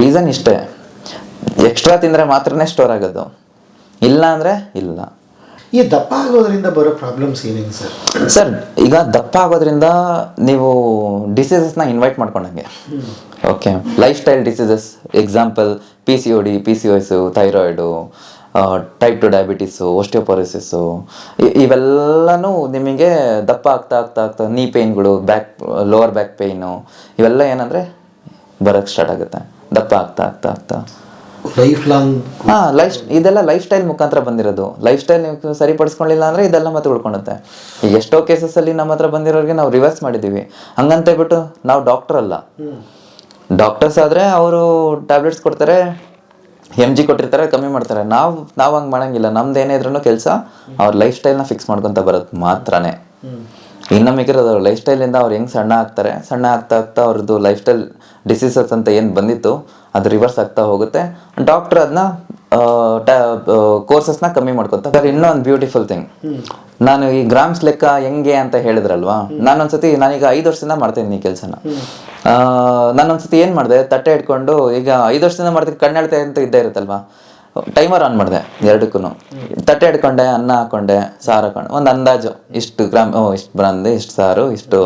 ರೀಸನ್ ಇಷ್ಟೇ, ಎಕ್ಸ್ಟ್ರಾ ತಿಂದರೆ ಮಾತ್ರನೇ ಸ್ಟೋರ್ ಆಗೋದು, ಇಲ್ಲ ಅಂದರೆ ಇಲ್ಲ. ಈ ದಪ್ಪ ಆಗೋದ್ರಿಂದ ಬರೋ ಪ್ರಾಬ್ಲಮ್ಸ್ ಏನೇನು ಸರ್? ಸರ್, ಈಗ ದಪ್ಪ ಆಗೋದ್ರಿಂದ ನೀವು ಡಿಸೀಸಸ್ನ ಇನ್ವೈಟ್ ಮಾಡ್ಕೊಂಡಂಗೆ. Okay, lifestyle diseases, example PCOD, PCOS, thyroid, type 2 diabetes, osteoporosis, ಇವೆಲ್ಲನೂ ನಿಮಗೆ ದಪ್ಪ ಆಗ್ತಾ ಆಗ್ತಾ ಆಗ್ತಾ ನೀ ಪೇಯ್ನ್ಗಳು, ಲೋವರ್ ಬ್ಯಾಕ್ ಪೇಯ್ನು, ಇವೆಲ್ಲ ಏನಂದರೆ ಬರೋಕ್ಕೆ ಸ್ಟಾರ್ಟ್ ಆಗುತ್ತೆ ದಪ್ಪ ಆಗ್ತಾ ಆಗ್ತಾ ಆಗ್ತಾ. ಲೈಫ್ ಲಾಂಗ್ ಇದೆಲ್ಲ ಲೈಫ್ ಸ್ಟೈಲ್ ಮುಖಾಂತರ ಬಂದಿರೋದು. ಲೈಫ್ ಸ್ಟೈಲ್ ನೀವು ಸರಿಪಡಿಸ್ಕೊಳ್ಳಿಲ್ಲ ಅಂದರೆ ಇದೆಲ್ಲ ಮತ್ತೆ ಉಳ್ಕೊಳುತ್ತೆ. ಈಗ ಎಷ್ಟೋ ಕೇಸಸ್ಸಲ್ಲಿ ನಮ್ಮ ಹತ್ರ ಬಂದಿರೋರಿಗೆ ನಾವು ರಿವರ್ಸ್ ಮಾಡಿದ್ದೀವಿ. ಹಂಗಂತ ಹೇಳ್ಬಿಟ್ಟು ನಾವು ಡಾಕ್ಟರ್ ಅಲ್ಲ. ಡಾಕ್ಟರ್ಸ್ ಆದರೆ ಅವರು ಟ್ಯಾಬ್ಲೆಟ್ಸ್ ಕೊಡ್ತಾರೆ, MG ಕೊಟ್ಟಿರ್ತಾರೆ, ಕಮ್ಮಿ ಮಾಡ್ತಾರೆ. ನಾವು ಹಂಗೆ ಮಾಡೋಂಗಿಲ್ಲ. ನಮ್ದು ಏನೇ ಇದ್ರೂ ಕೆಲಸ ಅವ್ರ ಲೈಫ್ ಸ್ಟೈಲ್ನ ಫಿಕ್ಸ್ ಮಾಡ್ಕೊತ ಬರೋದು ಮಾತ್ರನೇ. ಇನ್ನು ಮಿಕ್ಕಿರೋದು ಅವ್ರ ಲೈಫ್ ಸ್ಟೈಲಿಂದ ಅವ್ರು ಹೆಂಗೆ ಸಣ್ಣ ಆಗ್ತಾರೆ, ಸಣ್ಣ ಆಗ್ತಾ ಆಗ್ತಾ ಅವ್ರದ್ದು ಲೈಫ್ ಸ್ಟೈಲ್ ಡಿಸೀಸಸ್ ಅಂತ ಏನು ಬಂದಿತ್ತು ಅದು ರಿವರ್ಸ್ ಆಗ್ತಾ ಹೋಗುತ್ತೆ. ಡಾಕ್ಟರ್ ಅದನ್ನ ಕೋರ್ಸಸ್ನ ಕಮ್ಮಿ ಮಾಡ್ಕೊತಾರೆ. ಇನ್ನೂ ಒಂದು ಬ್ಯೂಟಿಫುಲ್ ಥಿಂಗ್, ನಾನು ಈ ಗ್ರಾಮ್ಸ್ ಲೆಕ್ಕ ಹೆಂಗೆ ಅಂತ ಹೇಳಿದ್ರಲ್ವಾ, ನಾನೊಂದ್ಸತಿ, ನಾನೀಗ 5 ವರ್ಷದಿಂದ ಮಾಡ್ತಾಯಿದ್ದೀನಿ ಈ ಕೆಲಸನ. ನಾನೊಂದ್ಸತಿ ಏನು ಮಾಡಿದೆ, ತಟ್ಟೆ ಇಟ್ಕೊಂಡು, ಈಗ 5 ವರ್ಷದಿಂದ ಮಾಡ್ತೀನಿ, ಕಣ್ಣೆಳ್ತೆ ಅಂತ ಇದ್ದೇ ಇರುತ್ತಲ್ವಾ, ಟೈಮರ್ ಆನ್ ಮಾಡಿದೆ ಎರಡಕ್ಕೂ. ತಟ್ಟೆ ಇಟ್ಕೊಂಡೆ, ಅನ್ನ ಹಾಕೊಂಡೆ, ಸಾರು ಹಾಕೊಂಡೆ, ಒಂದು ಅಂದಾಜು ಇಷ್ಟು ಗ್ರಾಮ್, ಇಷ್ಟು ಬಂದು ಇಷ್ಟು ಸಾರು, ಇಷ್ಟು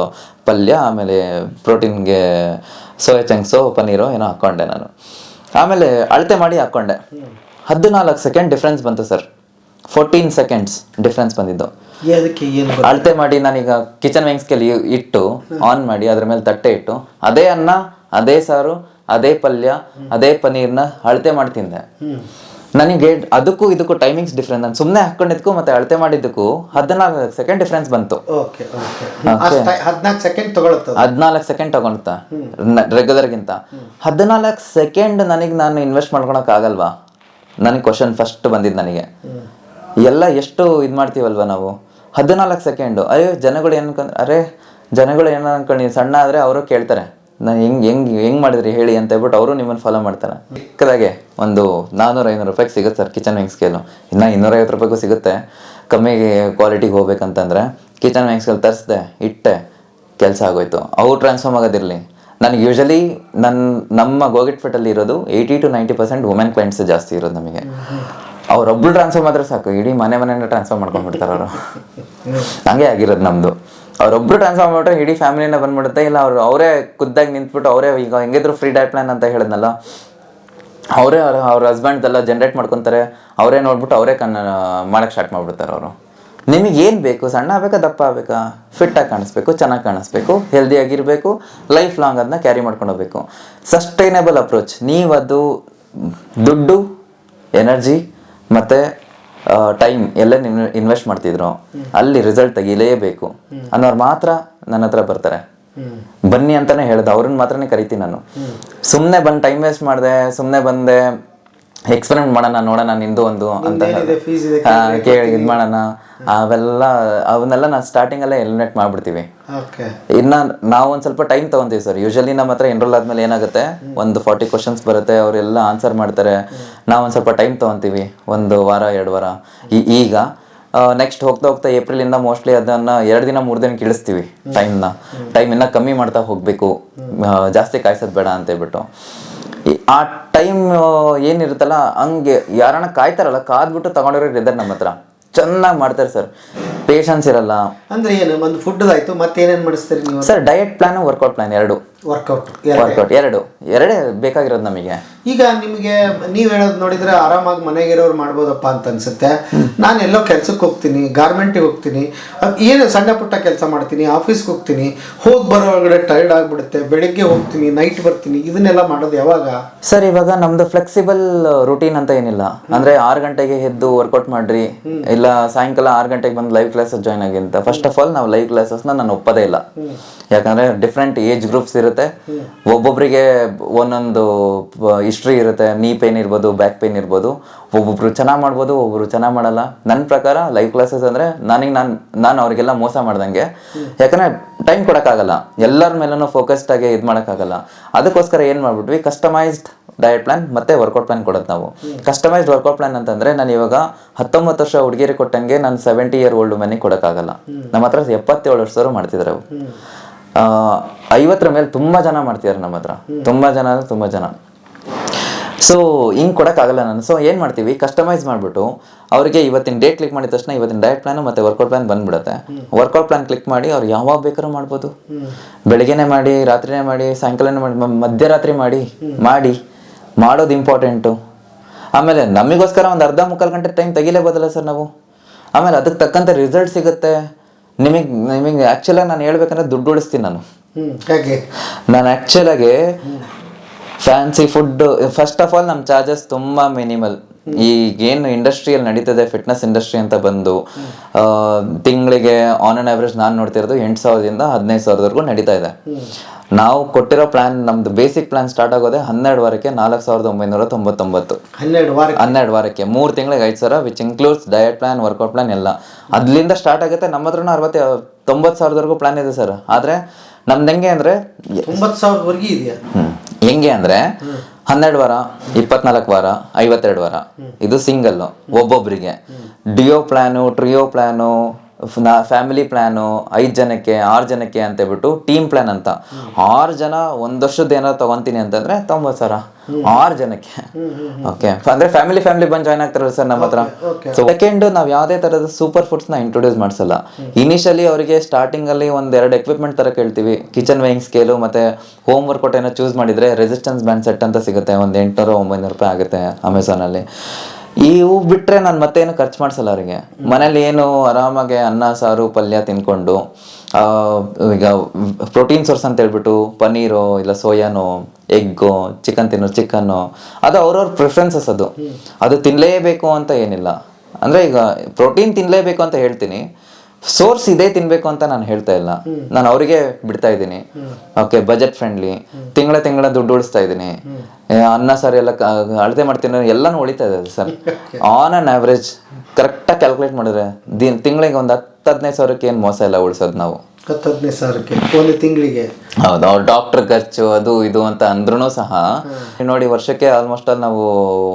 ಪಲ್ಯ, ಆಮೇಲೆ ಪ್ರೋಟೀನ್ಗೆ ಸೋಯಾ ಚಂಕ್ಸು, ಪನ್ನೀರು ಏನೋ ಹಾಕ್ಕೊಂಡೆ ನಾನು. ಆಮೇಲೆ ಅಳತೆ ಮಾಡಿ ಹಾಕ್ಕೊಂಡೆ. 14 ಸೆಕೆಂಡ್ ಡಿಫ್ರೆನ್ಸ್ ಬಂತು ಸರ್. 14 ಸೆಕೆಂಡ್ಸ್ ಡಿಫ್ರೆನ್ಸ್ ಬಂದಿದ್ದು. ಅಳತೆ ಮಾಡಿ ನಾನೀಗ ಕಿಚನ್ ವಿಂಗ್ಸ್ಗೆಲ್ಲಿ ಇಟ್ಟು ಆನ್ ಮಾಡಿ ಅದ್ರ ಮೇಲೆ ತಟ್ಟೆ ಇಟ್ಟು ಅದೇ ಅನ್ನ, ಅದೇ ಸಾರು, ಅದೇ ಪಲ್ಯ, ಅದೇ ಪನ್ನೀರ್ನ ಅಳತೆ ಮಾಡಿ ತಿಂದೆ. ನನಗೆ ಅದಕ್ಕೂ ಇದಕ್ಕೂ ಟೈಮಿಂಗ್ಸ್ ಡಿಫ್ರೆನ್ಸ್. ನಾನು ಸುಮ್ಮನೆ ಹಾಕೊಂಡಿದ್ದಕ್ಕೂ ಮತ್ತೆ ಅಳತೆ ಮಾಡಿದ್ದಕ್ಕೂ 14 ಸೆಕೆಂಡ್ ಡಿಫ್ರೆನ್ಸ್ ಬಂತು. 14 ಸೆಕೆಂಡ್ ತಗೊಳುತ್ತೆ. 14 ಸೆಕೆಂಡ್ ತಗೊಳುತ್ತಾ ರೆಗ್ಯುಲರ್ಗಿಂತ? 14 ಸೆಕೆಂಡ್ ನಾನು ಇನ್ವೆಸ್ಟ್ ಮಾಡ್ಕೊಳಕ್ ಆಗಲ್ವಾ? ನನಗೆ ಕ್ವಶನ್ ಫಸ್ಟ್ ಬಂದಿದ್ದು ನನಗೆ. ಎಲ್ಲ ಎಷ್ಟು ಇದು ಮಾಡ್ತೀವಲ್ವ ನಾವು. 14 ಸೆಕೆಂಡು. ಜನಗಳು ಏನು ಜನಗಳು ಏನೋ ಅನ್ಕೊಂಡು, ನೀವು ಸಣ್ಣ ಆದರೆ ಅವರು ಕೇಳ್ತಾರೆ, ನಾನು ಹೆಂಗೆ ಮಾಡಿದ್ರಿ ಹೇಳಿ ಅಂತ ಹೇಳ್ಬಿಟ್ಟು ಅವರು ನಿಮ್ಮನ್ನು ಫಾಲೋ ಮಾಡ್ತಾರೆ. ಚಿಕ್ಕದಾಗೆ ಒಂದು 400-500 ರೂಪಾಯಿಗೆ ಸಿಗುತ್ತೆ ಸರ್ ಕಿಚನ್ ವಿಂಗ್ ಸ್ಕೇಲು. ಇನ್ನು 250 ರೂಪಾಯಿಗೂ ಸಿಗುತ್ತೆ. ಕಮ್ಮಿ ಕ್ವಾಲಿಟಿಗೆ ಹೋಗ್ಬೇಕಂತಂದರೆ ಕಿಚನ್ ವಿಂಗ್ ಸ್ಕೇಲ್ ತರಿಸ್ದೆ, ಇಟ್ಟೆ, ಕೆಲಸ ಆಗೋಯ್ತು. ಅವು ಟ್ರಾನ್ಸ್ಫಾರ್ಮ್ ಆಗೋದಿರಲಿ. ನನಗೆ ಯೂಶಲಿ ನಮ್ಮ ಗೋಗಿಟ್ಪೇಟಲ್ಲಿ ಇರೋದು 80 to 90% ವುಮೆನ್ ಕ್ಲೈಂಟ್ಸ್ ಜಾಸ್ತಿ ಇರೋದು ನಮಗೆ. ಅವರೊಬ್ರು ಟ್ರಾನ್ಸ್ಫರ್ ಮಾಡಿದ್ರೆ ಸಾಕು, ಇಡೀ ಮನೆಯಿಂದ ಟ್ರಾನ್ಸ್ಫರ್ ಮಾಡ್ಕೊಂಡ್ಬಿಡ್ತಾರೆ ಅವರು. ಹಂಗೆ ಆಗಿರೋದು ನಮ್ಮದು. ಅವರೊಬ್ರು ಟ್ರಾನ್ಸ್ಫರ್ ಮಾಡಿಬಿಟ್ರೆ ಇಡೀ ಫ್ಯಾಮಿಲಿನ ಬಂದ್ಬಿಡುತ್ತೆ. ಇಲ್ಲ ಅವರೇ ಖುದ್ದಾಗಿ ನಿಂತ್ಬಿಟ್ಟು, ಅವರೇ ಈಗ ಹೆಂಗಿದ್ರು ಫ್ರೀ ಡಯಟ್ ಪ್ಲಾನ್ ಅಂತ ಹೇಳಿದ್ನಲ್ಲ, ಅವರೇ ಅವ್ರ ಹಸ್ಬೆಂಡ್ದೆಲ್ಲ ಜನ್ರೇಟ್ ಮಾಡ್ಕೊತಾರೆ. ಅವರೇ ನೋಡ್ಬಿಟ್ಟು ಅವರೇ ಮಾಡೋಕ್ಕೆ ಸ್ಟಾರ್ಟ್ ಮಾಡಿಬಿಡ್ತಾರೆ ಅವರು. ನಿಮಗೆ ಏನು ಬೇಕು? ಸಣ್ಣ ಆಗಬೇಕಾ, ದಪ್ಪ ಆಗಬೇಕಾ? ಫಿಟ್ಟಾಗಿ ಕಾಣಿಸ್ಬೇಕು, ಚೆನ್ನಾಗಿ ಕಾಣಿಸ್ಬೇಕು, ಹೆಲ್ದಿಯಾಗಿರಬೇಕು, ಲೈಫ್ ಲಾಂಗ್ ಅದನ್ನ ಕ್ಯಾರಿ ಮಾಡ್ಕೊಂಡು ಹೋಗ್ಬೇಕು. Sustainable approach. ನೀವು ಅದು ದುಡ್ಡು, ಎನರ್ಜಿ ಮತ್ತು ಟೈಮ್ ಎಲ್ಲ ಇನ್ವೆಸ್ಟ್ ಮಾಡ್ತಿದ್ರು, ಅಲ್ಲಿ ರಿಸಲ್ಟ್ ತೆಗಿಲೇಬೇಕು ಅನ್ನೋರು ಮಾತ್ರ ನನ್ನ ಹತ್ರ ಬರ್ತಾರೆ. ಬನ್ನಿ ಅಂತಾನೆ ಹೇಳ್ದೆ, ಅವ್ರನ್ನ ಮಾತ್ರನೇ ಕರಿತೀನಿ ನಾನು. ಸುಮ್ಮನೆ ಬಂದು ಟೈಮ್ ವೇಸ್ಟ್ ಮಾಡಿದೆ, ಸುಮ್ಮನೆ ಬಂದೆ ಎಕ್ಸ್ಪೆರಿಮೆಂಟ್ ಮಾಡೋಣ, ನೋಡೋಣ ನಿಂದು ಒಂದು ಅಂತ ಕೇಳಿ ಇದು ಮಾಡೋಣ, ಅವನ್ನೆಲ್ಲ ನಾನು ಸ್ಟಾರ್ಟಿಂಗಲ್ಲೇ ಎಲಿಮಿನೇಟ್ ಮಾಡಿಬಿಡ್ತೀವಿ. ಇನ್ನು ನಾವು ಒಂದು ಸ್ವಲ್ಪ ಟೈಮ್ ತೊಗೊತೀವಿ ಸರ್. ಯೂಶಲಿ ನಮ್ಮ ಹತ್ರ ಎನ್ರೋಲ್ ಆದಮೇಲೆ ಏನಾಗುತ್ತೆ, ಒಂದು 40 ಕ್ವಶನ್ಸ್ ಬರುತ್ತೆ, ಅವರೆಲ್ಲ ಆನ್ಸರ್ ಮಾಡ್ತಾರೆ. ನಾವು ಒಂದು ಸ್ವಲ್ಪ ಟೈಮ್ ತೊಗೊತೀವಿ, 1 ವಾರ 2 ವಾರ. ಈಗ ನೆಕ್ಸ್ಟ್ ಹೋಗ್ತಾ ಏಪ್ರಿಲಿಂದ ಮೋಸ್ಟ್ಲಿ ಅದನ್ನು 2 ದಿನ 3 ದಿನಕ್ಕೆ ಇಳಿಸ್ತೀವಿ ಟೈಮ್ ಇನ್ನೂ ಕಮ್ಮಿ ಮಾಡ್ತಾ ಹೋಗಬೇಕು, ಜಾಸ್ತಿ ಕಾಯಿಸೋದು ಬೇಡ ಅಂತೇಳ್ಬಿಟ್ಟು. ಆ ಟೈಮ್ ಏನಿರುತ್ತಲ್ಲ, ಹಂಗೆ ಯಾರನ್ನ ಕಾಯ್ತಾರಲ್ಲ, ಕಾದ್ಬಿಟ್ಟು ತಗೊಂಡಿರೋರು ಇದ್ದಾರೆ ನಮ್ಮ ಹತ್ರ. ಚೆನ್ನಾಗಿ ಮಾಡ್ತಾರೆ ಸರ್. ಪೇಷನ್ಸ್ ಇರಲ್ಲ ಅಂದ್ರೆ ಏನು ಒಂದು ಫುಡ್ ಆಯ್ತು ಮತ್ತೆ ಏನೇನ್ ಮಾಡಿಸ್ತೀರಿ ನೀವು? Sir. Diet plan, workout plan ಎರಡು. ವರ್ಕೌಟ್ ಎರಡೇ ಬೇಕಾಗಿರೋದು ನಮಗೆ. ಈಗ ನಿಮಗೆ ನೀವ್ ಹೇಳೋದು ನೋಡಿದ್ರೆ ಆರಾಮಾಗಿ ಮನೆಗಿರೋರು ಮಾಡ್ಬೋದಪ್ಪ ಅಂತ ಅನ್ಸುತ್ತೆ. ನಾನು ಎಲ್ಲೋ ಕೆಲ್ಸಕ್ಕೆ ಹೋಗ್ತೀನಿ, ಗಾರ್ಮೆಂಟಿಗೆ ಹೋಗ್ತೀನಿ, ಏನು ಸಣ್ಣ ಪುಟ್ಟ ಕೆಲಸ ಮಾಡ್ತೀನಿ, ಆಫೀಸ್ಗೆ ಹೋಗ್ತೀನಿ, ಹೋಗಿ ಬರೋ ಒಳಗಡೆ ಟೈರ್ಡ್ ಆಗ್ಬಿಡುತ್ತೆ, ಬೆಳಿಗ್ಗೆ ಹೋಗ್ತೀನಿ, ನೈಟ್ ಬರ್ತೀನಿ, ಇದನ್ನೆಲ್ಲ ಮಾಡೋದು ಯಾವಾಗ? ಸರ್ ಇವಾಗ ನಮ್ದು ಫ್ಲೆಕ್ಸಿಬಲ್ ರೂಟೀನ್ ಅಂತ ಏನಿಲ್ಲ. ಅಂದ್ರೆ 6 ಗಂಟೆಗೆ ಎದ್ದು ವರ್ಕೌಟ್ ಮಾಡ್ರಿ, ಇಲ್ಲ ಸಾಯಂಕಾಲ 6 ಗಂಟೆಗೆ ಬಂದು ಲೈವ್ ಕ್ಲಾಸಸ್ ಜಾಯ್ನ್ ಆಗಿ ಅಂತ. ಫಸ್ಟ್ ಆಫ್ ಆಲ್ ನಾವು ಲೈವ್ ಕ್ಲಾಸಸ್ನ ನಾನು ಒಪ್ಪೋದೇ ಇಲ್ಲ. ಯಾಕಂದ್ರೆ ಡಿಫ್ರೆಂಟ್ ಏಜ್ ಗ್ರೂಪ್ಸ್ ಇರುತ್ತೆ, ಒಬ್ಬೊಬ್ಬರಿಗೆ ಒಂದೊಂದು ಹಿಸ್ಟ್ರಿ ಇರುತ್ತೆ. ನೀ ಪೇನ್ ಇರ್ಬೋದು, ಬ್ಯಾಕ್ ಪೇನ್ ಇರ್ಬೋದು. ಒಬ್ಬೊಬ್ರು ಚೆನ್ನಾಗಿ ಮಾಡ್ಬೋದು, ಒಬ್ಬೊಬ್ರು ಚೆನ್ನಾಗಿ ಮಾಡಲ್ಲ. ನನ್ನ ಪ್ರಕಾರ ಲೈವ್ ಕ್ಲಾಸಸ್ ಅಂದರೆ ನಾನು ಅವ್ರಿಗೆಲ್ಲ ಮೋಸ ಮಾಡ್ದಂಗೆ. ಯಾಕಂದರೆ ಟೈಮ್ ಕೊಡೋಕ್ಕಾಗಲ್ಲ, ಎಲ್ಲರ ಮೇಲೂ ಫೋಕಸ್ಡ್ ಆಗಿ ಇದು ಮಾಡೋಕ್ಕಾಗಲ್ಲ. ಅದಕ್ಕೋಸ್ಕರ ಏನು ಮಾಡ್ಬಿಟ್ವಿ, ಕಸ್ಟಮೈಸ್ಡ್ ಡಯಟ್ ಪ್ಲಾನ್ ಮತ್ತು ವರ್ಕೌಟ್ ಪ್ಲಾನ್ ಕೊಡೋದು ನಾವು. ಕಸ್ಟಮೈಸ್ಡ್ ವರ್ಕೌಟ್ ಪ್ಲಾನ್ ಅಂತಂದರೆ ನಾನು ಇವಾಗ 19 ವರ್ಷ ಹುಡುಗಿರಿಗೆ ಕೊಟ್ಟಂಗೆ ನಾನು 70 ಇಯರ್ ಓಲ್ಡ್ ವುಮೆನ್ಗೆ ಕೊಡೋಕ್ಕಾಗಲ್ಲ. ನಮ್ಮ ಹತ್ರ 77 ವರ್ಷದವರು ಮಾಡ್ತಿದ್ದಾರೆ. ಅವು 50 ಮೇಲೆ ತುಂಬ ಜನ ಮಾಡ್ತಿದ್ದಾರೆ ನಮ್ಮ ಹತ್ರ, ತುಂಬ ಜನ. ಸೊ ಹಿಂಗೆ ಕೊಡೋಕ್ಕಾಗಲ್ಲ ನಾನು. ಸೊ ಏನು ಮಾಡ್ತೀವಿ, ಕಸ್ಟಮೈಸ್ ಮಾಡಿಬಿಟ್ಟು ಅವರಿಗೆ ಇವತ್ತಿನ ಡೇಟ್ ಕ್ಲಿಕ್ ಮಾಡಿದ ತಕ್ಷಣ ಇವತ್ತಿನ ಡಯಟ್ ಪ್ಲಾನು ಮತ್ತು ವರ್ಕೌಟ್ ಪ್ಲಾನ್ ಬಂದ್ಬಿಡುತ್ತೆ. ವರ್ಕೌಟ್ ಪ್ಲಾನ್ ಕ್ಲಿಕ್ ಮಾಡಿ ಅವ್ರು ಯಾವಾಗ ಬೇಕಾದ್ರೂ ಮಾಡ್ಬೋದು. ಬೆಳಗ್ಗೆನೇ ಮಾಡಿ, ರಾತ್ರಿನೇ ಮಾಡಿ, ಸಾಯಂಕಾಲನೇ ಮಾಡಿ, ಮಧ್ಯರಾತ್ರಿ ಮಾಡೋದು ಇಂಪಾರ್ಟೆಂಟು. ಆಮೇಲೆ ನಮಗೋಸ್ಕರ ಒಂದು ಅರ್ಧ ಮುಕ್ಕಾಲು ಗಂಟೆ ಟೈಮ್ ತೆಗಿಲೇಬೋದಲ್ಲ ಸರ್ ನಾವು. ಆಮೇಲೆ ಅದಕ್ಕೆ ತಕ್ಕಂತೆ ರಿಸಲ್ಟ್ ಸಿಗುತ್ತೆ ನಿಮಗೆ. ಆ್ಯಕ್ಚುಲಾಗಿ ನಾನು ಹೇಳ್ಬೇಕಂದ್ರೆ ದುಡ್ಡು ಉಳಿಸ್ತೀನಿ ನಾನು. ನಾನು ಆ್ಯಕ್ಚುಲಾಗಿ fancy food, first of all ನಮ್ಮ ಚಾರ್ಜಸ್ ತುಂಬ ಮಿನಿಮಲ್. ಈಗೇನು ಇಂಡಸ್ಟ್ರಿಯಲ್ಲಿ ನಡೀತದೆ, ಫಿಟ್ನೆಸ್ ಇಂಡಸ್ಟ್ರಿ ಅಂತ ಬಂದು ತಿಂಗಳಿಗೆ ಆನ್ ಆನ್ ಆವ್ರೇಜ್ ನಾನು ನೋಡ್ತಿರೋದು 8,000ದಿಂದ 15,000ವರೆಗೂ ನಡೀತಾ ಇದೆ. ನಾವು ಕೊಟ್ಟಿರೋ ಪ್ಲಾನ್, ನಮ್ದು ಬೇಸಿಕ್ ಪ್ಲಾನ್ ಸ್ಟಾರ್ಟ್ ಆಗೋದೆ 12 ವಾರಕ್ಕೆ 4,999. 12 ವಾರಕ್ಕೆ 3 ತಿಂಗಳಿಗೆ 5,000, which includes diet plan, workout plan ಎಲ್ಲ. ಅದ್ರಿಂದ ಸ್ಟಾರ್ಟ್ ಆಗುತ್ತೆ. ನಮ್ಮ ಹತ್ರನೂ 90,000ವರೆಗೂ ಪ್ಲಾನ್ ಇದೆ ಸರ್. ಆದರೆ ನಮ್ದು ಹೆಂಗೆ ಅಂದರೆ 90,000ವರೆಗೂ ಇದೆಯಾ? ಹೆಂಗೆ ಅಂದರೆ 12 ವಾರ, 24 ವಾರ, 52 ವಾರ, ಇದು ಸಿಂಗಲ್ಲು ಒಬ್ಬೊಬ್ಬರಿಗೆ. Duo plan, trio plan, family plan 5 ಜನಕ್ಕೆ 6 ಜನಕ್ಕೆ ಅಂತ ಹೇಳ್ಬಿಟ್ಟು ಟೀಮ್ ಪ್ಲ್ಯಾನ್ ಅಂತ. 6 ಜನ ಒಂದು ವರ್ಷದ ಏನಾದ್ರು ತೊಗೊತೀನಿ ಅಂತಂದರೆ 90,000 6 ಜನಕ್ಕೆ. ಓಕೆ, ಅಂದರೆ ಫ್ಯಾಮಿಲಿ ಬಂದು ಜಾಯ್ನ್ ಆಗ್ತಾರಲ್ಲ ಸರ್ ನಮ್ಮ ಹತ್ರ. ಸೊ ಸೆಕೆಂಡು, ನಾವು ಯಾವುದೇ ಥರದ ಸೂಪರ್ ಫುಡ್ಸ್ನ ಇಂಟ್ರೊಡ್ಯೂಸ್ ಮಾಡಿಸಲ್ಲ. ಇನಿಷಿಯಲಿ ಅವರಿಗೆ ಸ್ಟಾರ್ಟಿಂಗಲ್ಲಿ 1-2 ಎಕ್ವಿಪ್ಮೆಂಟ್ ಥರ ಕೇಳ್ತೀವಿ. ಕಿಚನ್ ವೇಯಿಂಗ್ ಸ್ಕೇಲು ಮತ್ತು ಹೋಮ್ ವರ್ಕೌಟ್ ಏನೋ ಚೂಸ್ ಮಾಡಿದರೆ ರೆಸಿಸ್ಟೆನ್ಸ್ ಬ್ಯಾಂಡ್ ಸೆಟ್ ಅಂತ ಸಿಗುತ್ತೆ. ಒಂದು 800-900 ರೂಪಾಯಿ ಆಗುತ್ತೆ ಅಮೆಝಾನಲ್ಲಿ. ಇವು ಬಿಟ್ಟರೆ ನಾನು ಮತ್ತೇನು ಖರ್ಚು ಮಾಡಿಸಲ್ಲ ಅವರಿಗೆ. ಮನೇಲಿ ಏನು ಆರಾಮಾಗಿ ಅನ್ನ ಸಾರು ಪಲ್ಯ ತಿನ್ಕೊಂಡು, ಈಗ ಪ್ರೋಟೀನ್ ಸೋರ್ಸ್ ಅಂತ ಹೇಳ್ಬಿಟ್ಟು ಪನ್ನೀರು ಇಲ್ಲ ಸೋಯಾನೋ, ಎಗ್ಗು, ಚಿಕನ್ ತಿನ್ನೋ ಚಿಕನ್ನು, ಅದು ಅವ್ರವ್ರ ಪ್ರಿಫರೆನ್ಸಸ್. ಅದು ತಿನ್ನಲೇಬೇಕು ಅಂತ ಏನಿಲ್ಲ. ಅಂದರೆ ಈಗ ಪ್ರೋಟೀನ್ ತಿನ್ನಲೇಬೇಕು ಅಂತ ಹೇಳ್ತೀನಿ, ಸೋರ್ಸ್ ಇದೇ ತಿನ್ಬೇಕು ಅಂತ ನಾನು ಹೇಳ್ತಾ ಇಲ್ಲ. ನಾನು ಅವರಿಗೆ ಬಿಡ್ತಾ ಇದ್ದೀನಿ. ಓಕೆ, ಬಜೆಟ್ ಫ್ರೆಂಡ್ಲಿ, ತಿಂಗಳ ದುಡ್ಡು ಉಳಿಸ್ತಾ ಇದ್ದೀನಿ. ಅನ್ನ ಸಾರು ಎಲ್ಲ ಅಳತೆ ಮಾಡ್ತೀನಿ, ಎಲ್ಲನೂ ಉಳಿತಾ ಇದೆ ಸರ್. ಆನ್ ಆನ್ ಆವ್ರೇಜ್ ಕರೆಕ್ಟಾಗಿ ಕ್ಯಾಲ್ಕುಲೇಟ್ ಮಾಡಿದ್ರೆ ತಿಂಗಳಿಗೆ ಒಂದು 10-15 ಸಾವಿರಕ್ಕೆ ಏನು ಮೋಸ ಇಲ್ಲ ಉಳಿಸೋದು ನಾವು. 10-15 ಸಾವಿರಕ್ಕೆ ಒಂದು ತಿಂಗಳಿಗೆ? ಹೌದು. ಅವ್ರು ಡಾಕ್ಟರ್ ಖರ್ಚು ಅದು ಇದು ಅಂತ ಅಂದ್ರೂ ಸಹ ನೋಡಿ, ವರ್ಷಕ್ಕೆ ಆಲ್ಮೋಸ್ಟ್ ಅಲ್ಲಿ ನಾವು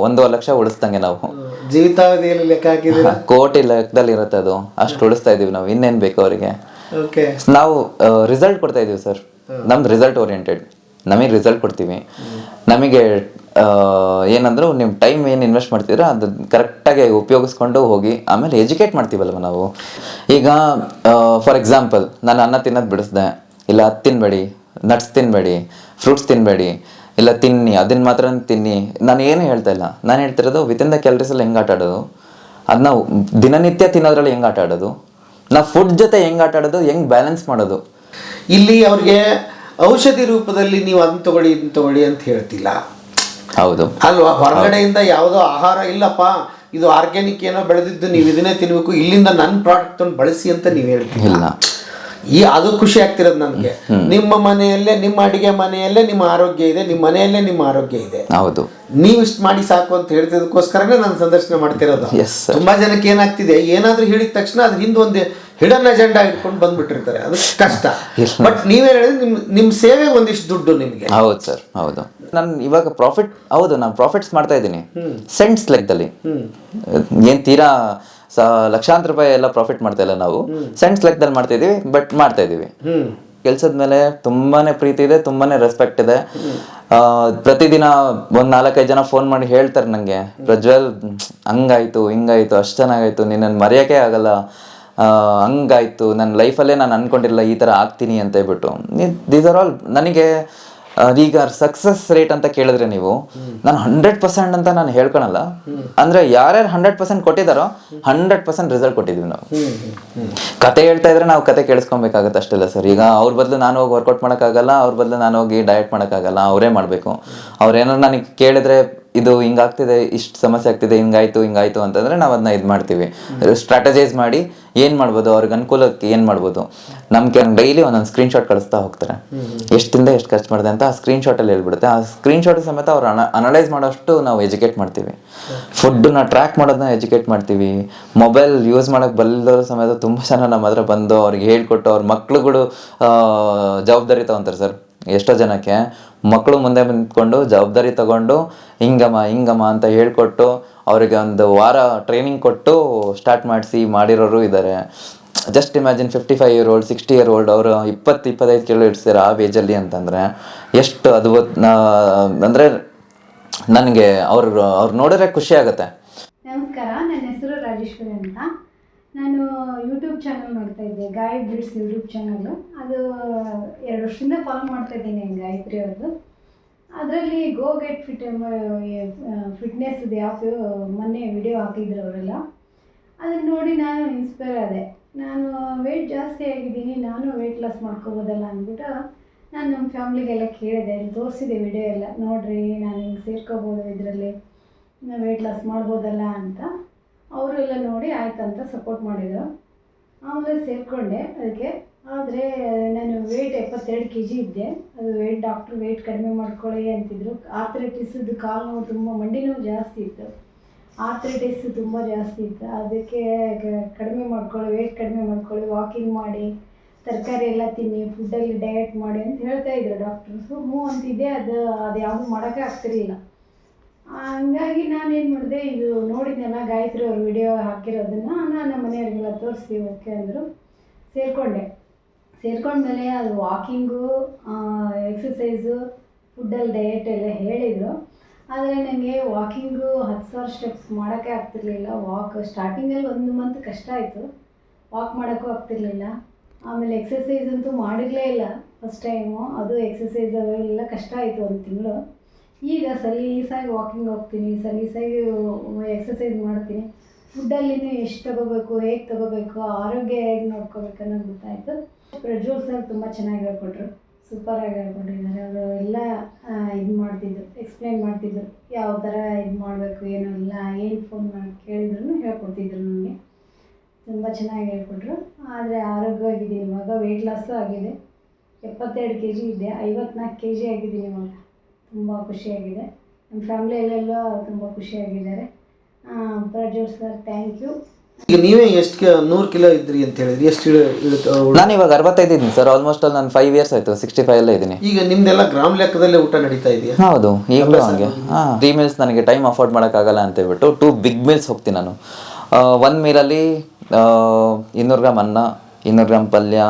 1.5 ಲಕ್ಷ ಉಳಿಸ್ದಂಗೆ ನಾವು. ಜೀವಿತಾವಧಿಯಲ್ಲಿ ಲೆಕ್ಕ ಹಾಕಿದ್ರೆ ಕೋಟಿ ಲೆಕ್ಕದಲ್ಲಿ ಇರುತ್ತೆ ಅದು. ಅಷ್ಟು ಉಳಿಸ್ತಾ ಇದೀವಿ ನಾವು. ಇನ್ನೇನು ಬೇಕು ಅವರಿಗೆ. ನಾವು ರಿಸಲ್ಟ್ ಕೊಡ್ತಾ ಇದೀವಿ ಸರ್. ನಮ್ದು ರಿಸಲ್ಟ್ ಓರಿಯೆಂಟೆಡ್. ನಮಗೆ ರಿಸಲ್ಟ್ ಕೊಡ್ತೀವಿ. ನಮಗೆ ಏನಂದ್ರು ನಿಮ್ಮ ಟೈಮ್ ಏನು ಇನ್ವೆಸ್ಟ್ ಮಾಡ್ತಿದ್ರೆ ಅದು ಕರೆಕ್ಟಾಗಿ ಉಪಯೋಗಿಸ್ಕೊಂಡು ಹೋಗಿ. ಆಮೇಲೆ ಎಜುಕೇಟ್ ಮಾಡ್ತೀವಲ್ವ ನಾವು. ಈಗ ಫಾರ್ ಎಕ್ಸಾಂಪಲ್, ನಾನು ಅನ್ನ ತಿನ್ನೋದು ಬಿಡಿಸ್ದೆ, ಇಲ್ಲ ಅದು ತಿನ್ನಬೇಡಿ, ನಟ್ಸ್ ತಿನ್ನಬೇಡಿ, ಫ್ರೂಟ್ಸ್ ತಿನ್ನಬೇಡಿ, ಇಲ್ಲ ತಿನ್ನಿ, ಅದನ್ನ ಮಾತ್ರ ತಿನ್ನಿ, ನಾನು ಏನು ಹೇಳ್ತಾ ಇಲ್ಲ. ನಾನು ಹೇಳ್ತಿರೋದು ವಿತಿನ್ ದ ಕ್ಯಾಲರೀಸಲ್ಲಿ ಹೆಂಗೆ ಆಟ ಆಡೋದು, ಅದನ್ನ ದಿನನಿತ್ಯ ತಿನ್ನೋದ್ರಲ್ಲಿ ಹೆಂಗೆ ಆಟ ಆಡೋದು, ನಾವು ಫುಡ್ ಜೊತೆ ಹೆಂಗೆ ಆಟ ಆಡೋದು, ಹೆಂಗೆ ಬ್ಯಾಲೆನ್ಸ್ ಮಾಡೋದು. ಇಲ್ಲಿ ಅವ್ರಿಗೆ ಔಷಧಿ ರೂಪದಲ್ಲಿ ನೀವು ಅದನ್ನ ತಗೊಳ್ಳಿ ಅಂತ ಹೇಳ್ತಿಲ್ಲ. ಹೌದು ಅಲ್ವಾ? ಹೊರಗಡೆಯಿಂದ ಯಾವುದೋ ಆಹಾರ ಇಲ್ಲಪ್ಪ, ಇದು ಆರ್ಗ್ಯಾನಿಕ್ ಏನೋ ಬೆಳೆದಿದ್ದು, ನೀವು ಇದನ್ನೇ ತಿನ್ಬೇಕು, ಇಲ್ಲಿಂದ ನನ್ನ ಪ್ರಾಡಕ್ಟ್ ತಂದು ಬಳಸಿ ಅಂತ ನೀವು ಹೇಳ್ತಿಲ್ಲ. ಅದು ಖುಷಿ ಆಗ್ತಿರೋದು ನನಗೆ. ನಿಮ್ಮ ಮನೆಯಲ್ಲೇ, ನಿಮ್ಮ ಅಡಿಗೆ ಮನೆಯಲ್ಲೇ ನಿಮ್ಮ ಆರೋಗ್ಯ ಇದೆ, ನಿಮ್ಮ ಮನೆಯಲ್ಲೇ ನಿಮ್ಮ ಆರೋಗ್ಯ ಇದೆ. ಹೌದು, ನೀವು ಇಷ್ಟು ಮಾಡಿ ಸಾಕು ಅಂತ ಹೇಳ್ತಿದ್ದಕ್ಕೋಸ್ಕರನೇ ನಾನು ಸಂದರ್ಶನ ಮಾಡ್ತಿರೋದು. ತುಂಬಾ ಜನಕ್ಕೆ ಏನಾಗ್ತಿದೆ, ಏನಾದ್ರೂ ಹೇಳಿದ ತಕ್ಷಣ ಅದ್ರ ಹಿಂದೆ ಒಂದು ಹಿಡನ್ ಅಜೆಂಡಾ ಇಟ್ಕೊಂಡು ಬಂದ್ಬಿಟ್ಟಿರ್ತಾರೆ. ಅದು ಕಷ್ಟ. ಬಟ್ ನೀವೇನು ಹೇಳಿದ್ರೆ ನಿಮ್ಮ ಸೇವೆ ಒಂದಿಷ್ಟು ದುಡ್ಡು ನಿಮಗೆ. ಹೌದು ಸರ್, ಹೌದು. ನಾನು ಇವಾಗ ಪ್ರಾಫಿಟ್, ಹೌದು ನಾನು ಪ್ರಾಫಿಟ್ಸ್ ಮಾಡ್ತಾ ಇದ್ದೀನಿ ಸೆಂಟ್ಸ್ ಲೆಕ್ಕದಲ್ಲಿ. ಏನ್ ತೀರಾ ಲಕ್ಷಾಂತರ ರೂಪಾಯಿ ಎಲ್ಲ ಪ್ರಾಫಿಟ್ ಮಾಡ್ತಾ ಇಲ್ಲ ನಾವು, ಸೆಂಟ್ಸ್ ಲೆಕ್ಕದಲ್ಲಿ ಮಾಡ್ತಾ ಇದೀವಿ. ಬಟ್ ಮಾಡ್ತಾ ಇದೀವಿ. ಕೆಲ್ಸದ ಮೇಲೆ ತುಂಬಾನೇ ಪ್ರೀತಿ ಇದೆ, ತುಂಬಾನೇ ರೆಸ್ಪೆಕ್ಟ್ ಇದೆ. ಪ್ರತಿದಿನ 1-4-5 ಜನ ಫೋನ್ ಮಾಡಿ ಹೇಳ್ತಾರೆ ನಂಗೆ, ಪ್ರಜ್ವಲ್ ಹಂಗಾಯ್ತು ಹಿಂಗಾಯ್ತು, ಅಷ್ಟು ಚೆನ್ನಾಗಾಯ್ತು, ನಿನ್ನನ್ನು ಮರೆಯೋಕೆ ಆಗಲ್ಲ ಹಂಗಾಯ್ತು ನನ್ನ ಲೈಫಲ್ಲೇ ನಾನು ಅನ್ಕೊಂಡಿರಲಿಲ್ಲ ಈ ಥರ ಆಗ್ತೀನಿ ಅಂತ ಹೇಳ್ಬಿಟ್ಟು. ದೀಸ್ ಆರ್ ಆಲ್ ನನಗೆ ಈಗ ಸಕ್ಸಸ್ ರೇಟ್ ಅಂತ ಕೇಳಿದ್ರೆ ನೀವು, ನಾನು 100% ಅಂತ ನಾನು ಹೇಳ್ಕೊಳಲ್ಲ. ಅಂದ್ರೆ ಯಾರ್ಯಾರು 100% ಕೊಟ್ಟಿದ್ದಾರೋ 100% ರಿಸಲ್ಟ್ ಕೊಟ್ಟಿದ್ದೀವಿ ನಾವು. ಕತೆ ಹೇಳ್ತಾ ಇದ್ರೆ ನಾವು ಕತೆ ಕೇಳಿಸ್ಕೊಬೇಕಾಗತ್ತೆ ಅಷ್ಟೆಲ್ಲ ಸರ್. ಈಗ ಅವ್ರ ಬದಲು ನಾನು ಹೋಗಿ ವರ್ಕೌಟ್ ಮಾಡೋಕ್ಕಾಗಲ್ಲ, ಅವ್ರ ಬದಲು ನಾನು ಹೋಗಿ ಡಯಟ್ ಮಾಡೋಕ್ಕಾಗಲ್ಲ, ಅವರೇ ಮಾಡಬೇಕು. ಅವ್ರೇನಾದ್ರು ನನಗೆ ಕೇಳಿದ್ರೆ ಇದು ಹಿಂಗಾಗ್ತಿದೆ, ಇಷ್ಟು ಸಮಸ್ಯೆ ಆಗ್ತಿದೆ, ಹಿಂಗಾಯ್ತು ಅಂತಂದ್ರೆ ನಾವು ಅದನ್ನ ಇದು ಮಾಡ್ತೀವಿ, ಸ್ಟ್ರಾಟಜೈಸ್ ಮಾಡಿ ಏನು ಮಾಡ್ಬೋದು, ಅವ್ರಿಗೆ ಅನುಕೂಲಕ್ಕೆ ಏನು ಮಾಡ್ಬೋದು. ನಮ್ಗೆ ಡೈಲಿ ಒಂದೊಂದು ಸ್ಕ್ರೀನ್ಶಾಟ್ ಕಳಿಸ್ತಾ ಹೋಗ್ತಾರೆ, ಎಷ್ಟಿಂದ ಎಷ್ಟು ಖರ್ಚು ಮಾಡಿದೆ ಅಂತ. ಆ ಸ್ಕ್ರೀನ್ಶಾಟಲ್ಲಿ ಹೇಳ್ಬಿಡುತ್ತೆ. ಆ ಸ್ಕ್ರೀನ್ಶಾಟ್ ಸಮೇತ ಅವ್ರು ಅನಲೈಸ್ ಮಾಡೋಷ್ಟು ನಾವು ಎಜುಕೇಟ್ ಮಾಡ್ತೀವಿ. ಫುಡ್ಡನ್ನ ಟ್ರ್ಯಾಕ್ ಮಾಡೋದನ್ನ ಎಜುಕೇಟ್ ಮಾಡ್ತೀವಿ. ಮೊಬೈಲ್ ಯೂಸ್ ಮಾಡೋಕ್ಕೆ ಬಲ್ಲದವರು ಸಮೇತ ತುಂಬ ಜನ ನಮ್ಮ ಹತ್ರ ಬಂದು ಅವ್ರಿಗೆ ಹೇಳ್ಕೊಟ್ಟು ಅವ್ರ ಮಕ್ಳುಗಳು ಜವಾಬ್ದಾರಿ ತಗೊಂತಾರೆ ಸರ್. ಎಷ್ಟೋ ಜನಕ್ಕೆ ಮಕ್ಕಳು ಮುಂದೆ ನಿಂತ್ಕೊಂಡು ಜವಾಬ್ದಾರಿ ತಗೊಂಡು ಹಿಂಗಮ್ಮ ಅಂತ ಹೇಳ್ಕೊಟ್ಟು ಅವರಿಗೆ ಒಂದು ವಾರ ಟ್ರೈನಿಂಗ್ ಕೊಟ್ಟು ಸ್ಟಾರ್ಟ್ ಮಾಡಿರೋರು ಇದ್ದಾರೆ. Just imagine 55 year old 60 year old ಅವರು 20-25 ಕಿಲೋ ಇಡ್ಸ್ತಾರೆ ಆ ಏಜಲ್ಲಿ ಅಂತಂದರೆ ಎಷ್ಟು ಅದ್ಭುತ. ಅಂದರೆ ನನಗೆ ಅವ್ರು ನೋಡಿದ್ರೆ ಖುಷಿ ಆಗುತ್ತೆ. ನಮಸ್ಕಾರ, ನನ್ನ ಹೆಸರು ರಾಜೇಶ್ವರಿ ಅಂತ. ನಾನು ಯೂಟ್ಯೂಬ್ ಚಾನಲ್ ಮಾಡ್ತಾ ಇದ್ದೆ, ಗಾಯ ಬ್ಲಿಟ್ಸ್ ಯೂಟ್ಯೂಬ್ ಚಾನಲ್ಲು. ಅದು 2 ವರ್ಷದಿಂದ ಫಾಲೋ ಮಾಡ್ತಾ ಇದ್ದೀನಿ ಗಾಯತ್ರಿ ಅವ್ರದ್ದು. ಅದರಲ್ಲಿ ಗೋ ಗೆಟ್ ಫಿಟ್ನೆಸ್ ಆ್ಯಪ್ ಮೊನ್ನೆ ವಿಡಿಯೋ ಹಾಕಿದ್ರು ಅವರೆಲ್ಲ. ಅದನ್ನು ನೋಡಿ ನಾನು ಇನ್ಸ್ಪೈರ್ ಆದೆ. ನಾನು ವೆಯ್ಟ್ ಜಾಸ್ತಿ ಆಗಿದ್ದೀನಿ, ನಾನು ವೆಯ್ಟ್ ಲಾಸ್ ಮಾಡ್ಕೋಬೋದಲ್ಲ ಅಂದ್ಬಿಟ್ಟು ನಾನು ನಮ್ಮ ಫ್ಯಾಮ್ಲಿಗೆಲ್ಲ ಕೇಳಿದೆ, ತೋರಿಸಿದೆ ವಿಡಿಯೋ ಎಲ್ಲ. ನೋಡಿರಿ, ನಾನು ಹಿಂಗೆ ಸೇರ್ಕೋಬೋದು, ಇದರಲ್ಲಿ ವೆಯ್ಟ್ ಲಾಸ್ ಮಾಡ್ಬೋದಲ್ಲ ಅಂತ. ಅವರೆಲ್ಲ ನೋಡಿ ಆಯ್ತು ಅಂತ ಸಪೋರ್ಟ್ ಮಾಡಿದರು. ಆಮೇಲೆ ಸೇರಿಕೊಂಡೆ ಅದಕ್ಕೆ. ಆದರೆ ನಾನು ವೆಯ್ಟ್ 72 kg ಇದ್ದೆ. ಅದು ಡಾಕ್ಟ್ರು ವೆಯ್ಟ್ ಕಡಿಮೆ ಮಾಡ್ಕೊಳ್ಳಿ ಅಂತಿದ್ರು. ಆರ್ಥ್ರೈಟಿಸ್ದು ಕಾಲು ನೋವು, ತುಂಬ ಮಂಡಿ ನೋವು ಜಾಸ್ತಿ ಇತ್ತು, ಆರ್ಥ್ರೈಟಿಸ್ ತುಂಬ ಜಾಸ್ತಿ ಇತ್ತು. ಅದಕ್ಕೆ ಕಡಿಮೆ ಮಾಡ್ಕೊಳ್ಳಿ, ವೆಯ್ಟ್ ಕಡಿಮೆ ಮಾಡ್ಕೊಳ್ಳಿ, ವಾಕಿಂಗ್ ಮಾಡಿ, ತರಕಾರಿ ಎಲ್ಲ ತಿನ್ನಿ, ಫುಡ್ಡಲ್ಲಿ ಡಯಟ್ ಮಾಡಿ ಅಂತ ಹೇಳ್ತಾಯಿದ್ರು ಡಾಕ್ಟ್ರು. ಹ್ಞೂ ಅಂತಿದ್ದೆ. ಅದು ಯಾವುದು ಮಾಡೋಕ್ಕೆ ಆಗ್ತಿರಲಿಲ್ಲ. ಹಂಗಾಗಿ ನಾನೇನು ಮಾಡಿದೆ, ಇದು ನೋಡಿದ್ನಲ್ಲ ಗಾಯತ್ರಿ ಅವ್ರ ವಿಡಿಯೋ ಹಾಕಿರೋದನ್ನು ನಾನು ನಮ್ಮ ಮನೆಯವರಿಗೆಲ್ಲ ತೋರಿಸಿ ಓಕೆ ಅಂದರು. ಸೇರ್ಕೊಂಡ್ಮೇಲೆ ಅದು ವಾಕಿಂಗು, ಎಕ್ಸಸೈಸು, ಫುಡ್ಡಲ್ಲಿ ಡಯಟ್ ಎಲ್ಲ ಹೇಳಿದರು. ಆದರೆ ನನಗೆ ವಾಕಿಂಗು 10,000 ಸ್ಟೆಪ್ಸ್ ಮಾಡೋಕ್ಕೆ ಆಗ್ತಿರ್ಲಿಲ್ಲ. ಸ್ಟಾರ್ಟಿಂಗಲ್ಲಿ 1 ಮಂತ್ ಕಷ್ಟ ಆಯಿತು, ವಾಕ್ ಮಾಡೋಕ್ಕೂ ಆಗ್ತಿರ್ಲಿಲ್ಲ. ಆಮೇಲೆ ಎಕ್ಸಸೈಸ್ ಅಂತೂ ಮಾಡಿರಲೇ ಇಲ್ಲ ಫಸ್ಟ್ ಟೈಮು. ಅದು ಎಕ್ಸಸೈಸ್ ಅವೆಲ್ಲ ಕಷ್ಟ ಆಯಿತು 1 ತಿಂಗಳು. ಈಗ ಸಲೀಸಾಗಿ ವಾಕಿಂಗ್ ಹೋಗ್ತೀನಿ, ಸಲೀಸಾಗಿ ಎಕ್ಸಸೈಸ್ ಮಾಡ್ತೀನಿ. ಫುಡ್ಡಲ್ಲಿನೂ ಎಷ್ಟು ತೊಗೋಬೇಕು, ಹೇಗೆ ತೊಗೋಬೇಕು, ಆರೋಗ್ಯ ಹೇಗೆ ನೋಡ್ಕೋಬೇಕು ಅನ್ನೋದು ಗೊತ್ತಾಯಿತು. ಪ್ರಜ್ವಲ್ ಸರ್ ತುಂಬ ಚೆನ್ನಾಗಿ ಹೇಳ್ಕೊಟ್ರು, ಸೂಪರಾಗಿ ಹೇಳ್ಕೊಟ್ಟಿದ್ದಾರೆ. ಅವರು ಎಲ್ಲ ಇದು ಮಾಡ್ತಿದ್ರು, ಎಕ್ಸ್ಪ್ಲೇನ್ ಮಾಡ್ತಿದ್ರು, ಯಾವ ಥರ ಇದು ಮಾಡಬೇಕು ಏನೂ ಇಲ್ಲ. ಏನು ಫೋನ್ ಮಾಡಿ ಕೇಳಿದ್ರು ಹೇಳ್ಕೊಡ್ತಿದ್ರು ನನಗೆ. ತುಂಬ ಚೆನ್ನಾಗಿ ಹೇಳ್ಕೊಟ್ರು. ಆದರೆ ಆರೋಗ್ಯವಾಗಿದ್ದೀನಿ ಇವಾಗ. ವೆಯ್ಟ್ ಲಾಸು ಆಗಿದೆ. 72 kg ಇದ್ದೆ, 54 kg ಆಗಿದ್ದೀನಿ ಇವಾಗ. ತುಂಬ ಖುಷಿಯಾಗಿದೆ. ನಮ್ಮ ಫ್ಯಾಮ್ಲಿಯಲ್ಲೆಲ್ಲ ತುಂಬ ಖುಷಿಯಾಗಿದ್ದಾರೆ. Prajwal sir thank you. ಈಗ ನೀವೇ ಎಷ್ಟು 100 ಕಿಲೋ ಇದ್ರಿ ಅಂತ ಹೇಳಿದ್ರಿ, ಎಷ್ಟು ನಾನು ಇವಾಗ 65 ಇದ್ದೀನಿ ಸರ್. ಆಲ್ಮೋಸ್ಟ್ ನಾನು 5 years ಆಯಿತು, 65 ಅಲ್ಲೇ ಇದ್ದೀನಿ. ಈಗ ನಿಮ್ದೆಲ್ಲ ಗ್ರಾಮ್ ಲೆಕ್ಕದಲ್ಲೇ ಊಟ ನಡೀತಾ ಇದೆಯಾ? ಹೌದು, ಈಗಲೂ ಹಂಗೆ. 3 meals ನನಗೆ ಟೈಮ್ ಅಫೋರ್ಡ್ ಮಾಡೋಕ್ಕಾಗಲ್ಲ ಅಂತ ಹೇಳ್ಬಿಟ್ಟು 2 big meals ಹೋಗ್ತೀನಿ ನಾನು. 1 mealಲ್ಲಿ 200 ಗ್ರಾಮ್ ಅನ್ನ, 200 ಗ್ರಾಮ್ ಪಲ್ಯ,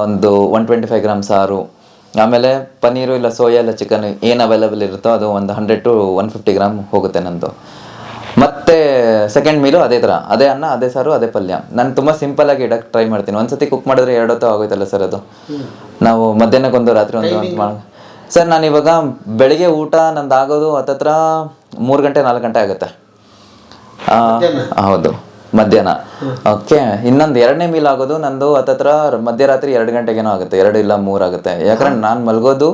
ಒಂದು 125 ಗ್ರಾಮ್ ಸಾರು, ಆಮೇಲೆ ಪನ್ನೀರು ಇಲ್ಲ ಸೋಯಾ ಇಲ್ಲ ಚಿಕನ್ ಏನು ಅವೈಲೇಬಲ್ ಇರುತ್ತೋ ಅದು ಒಂದು 100 to 150 ಗ್ರಾಮ್ ಹೋಗುತ್ತೆ ನಂದು. ಮತ್ತು ಸೆಕೆಂಡ್ ಮೀಲು ಅದೇ ಥರ, ಅದೇ ಅನ್ನ, ಅದೇ ಸಾರು, ಅದೇ ಪಲ್ಯ. ನಾನು ತುಂಬ ಸಿಂಪಲಾಗಿ ಇಡೋಕ್ಕೆ ಟ್ರೈ ಮಾಡ್ತೀನಿ. ಒಂದ್ಸತಿ ಕುಕ್ ಮಾಡಿದ್ರೆ 2 ಹೊತ್ತು ಆಗೋಯ್ತಲ್ಲ ಸರ್. ಅದು ನಾವು ಮಧ್ಯಾಹ್ನಕ್ಕೊಂದು ರಾತ್ರಿ ಒಂದು ಮಾಡಿ ಸರ್. ನಾನು ಇವಾಗ ಬೆಳಿಗ್ಗೆ ಊಟ ನಂದು ಆಗೋದು ಹತ್ತತ್ರ 3 ಗಂಟೆ 4 ಗಂಟೆ ಆಗುತ್ತೆ. ಹೌದು, ಮಧ್ಯಾಹ್ನ. ಓಕೆ. ಇನ್ನೊಂದು 2ನೇ ಮೀಲ್ ಆಗೋದು ನಂದು ಹತ್ತತ್ರ ಮಧ್ಯರಾತ್ರಿ 2 ಗಂಟೆಗೇನೋ ಆಗುತ್ತೆ, 2 ಇಲ್ಲ 3 ಆಗುತ್ತೆ. ಯಾಕಂದ್ರೆ ನಾನು ಮಲಗೋದು,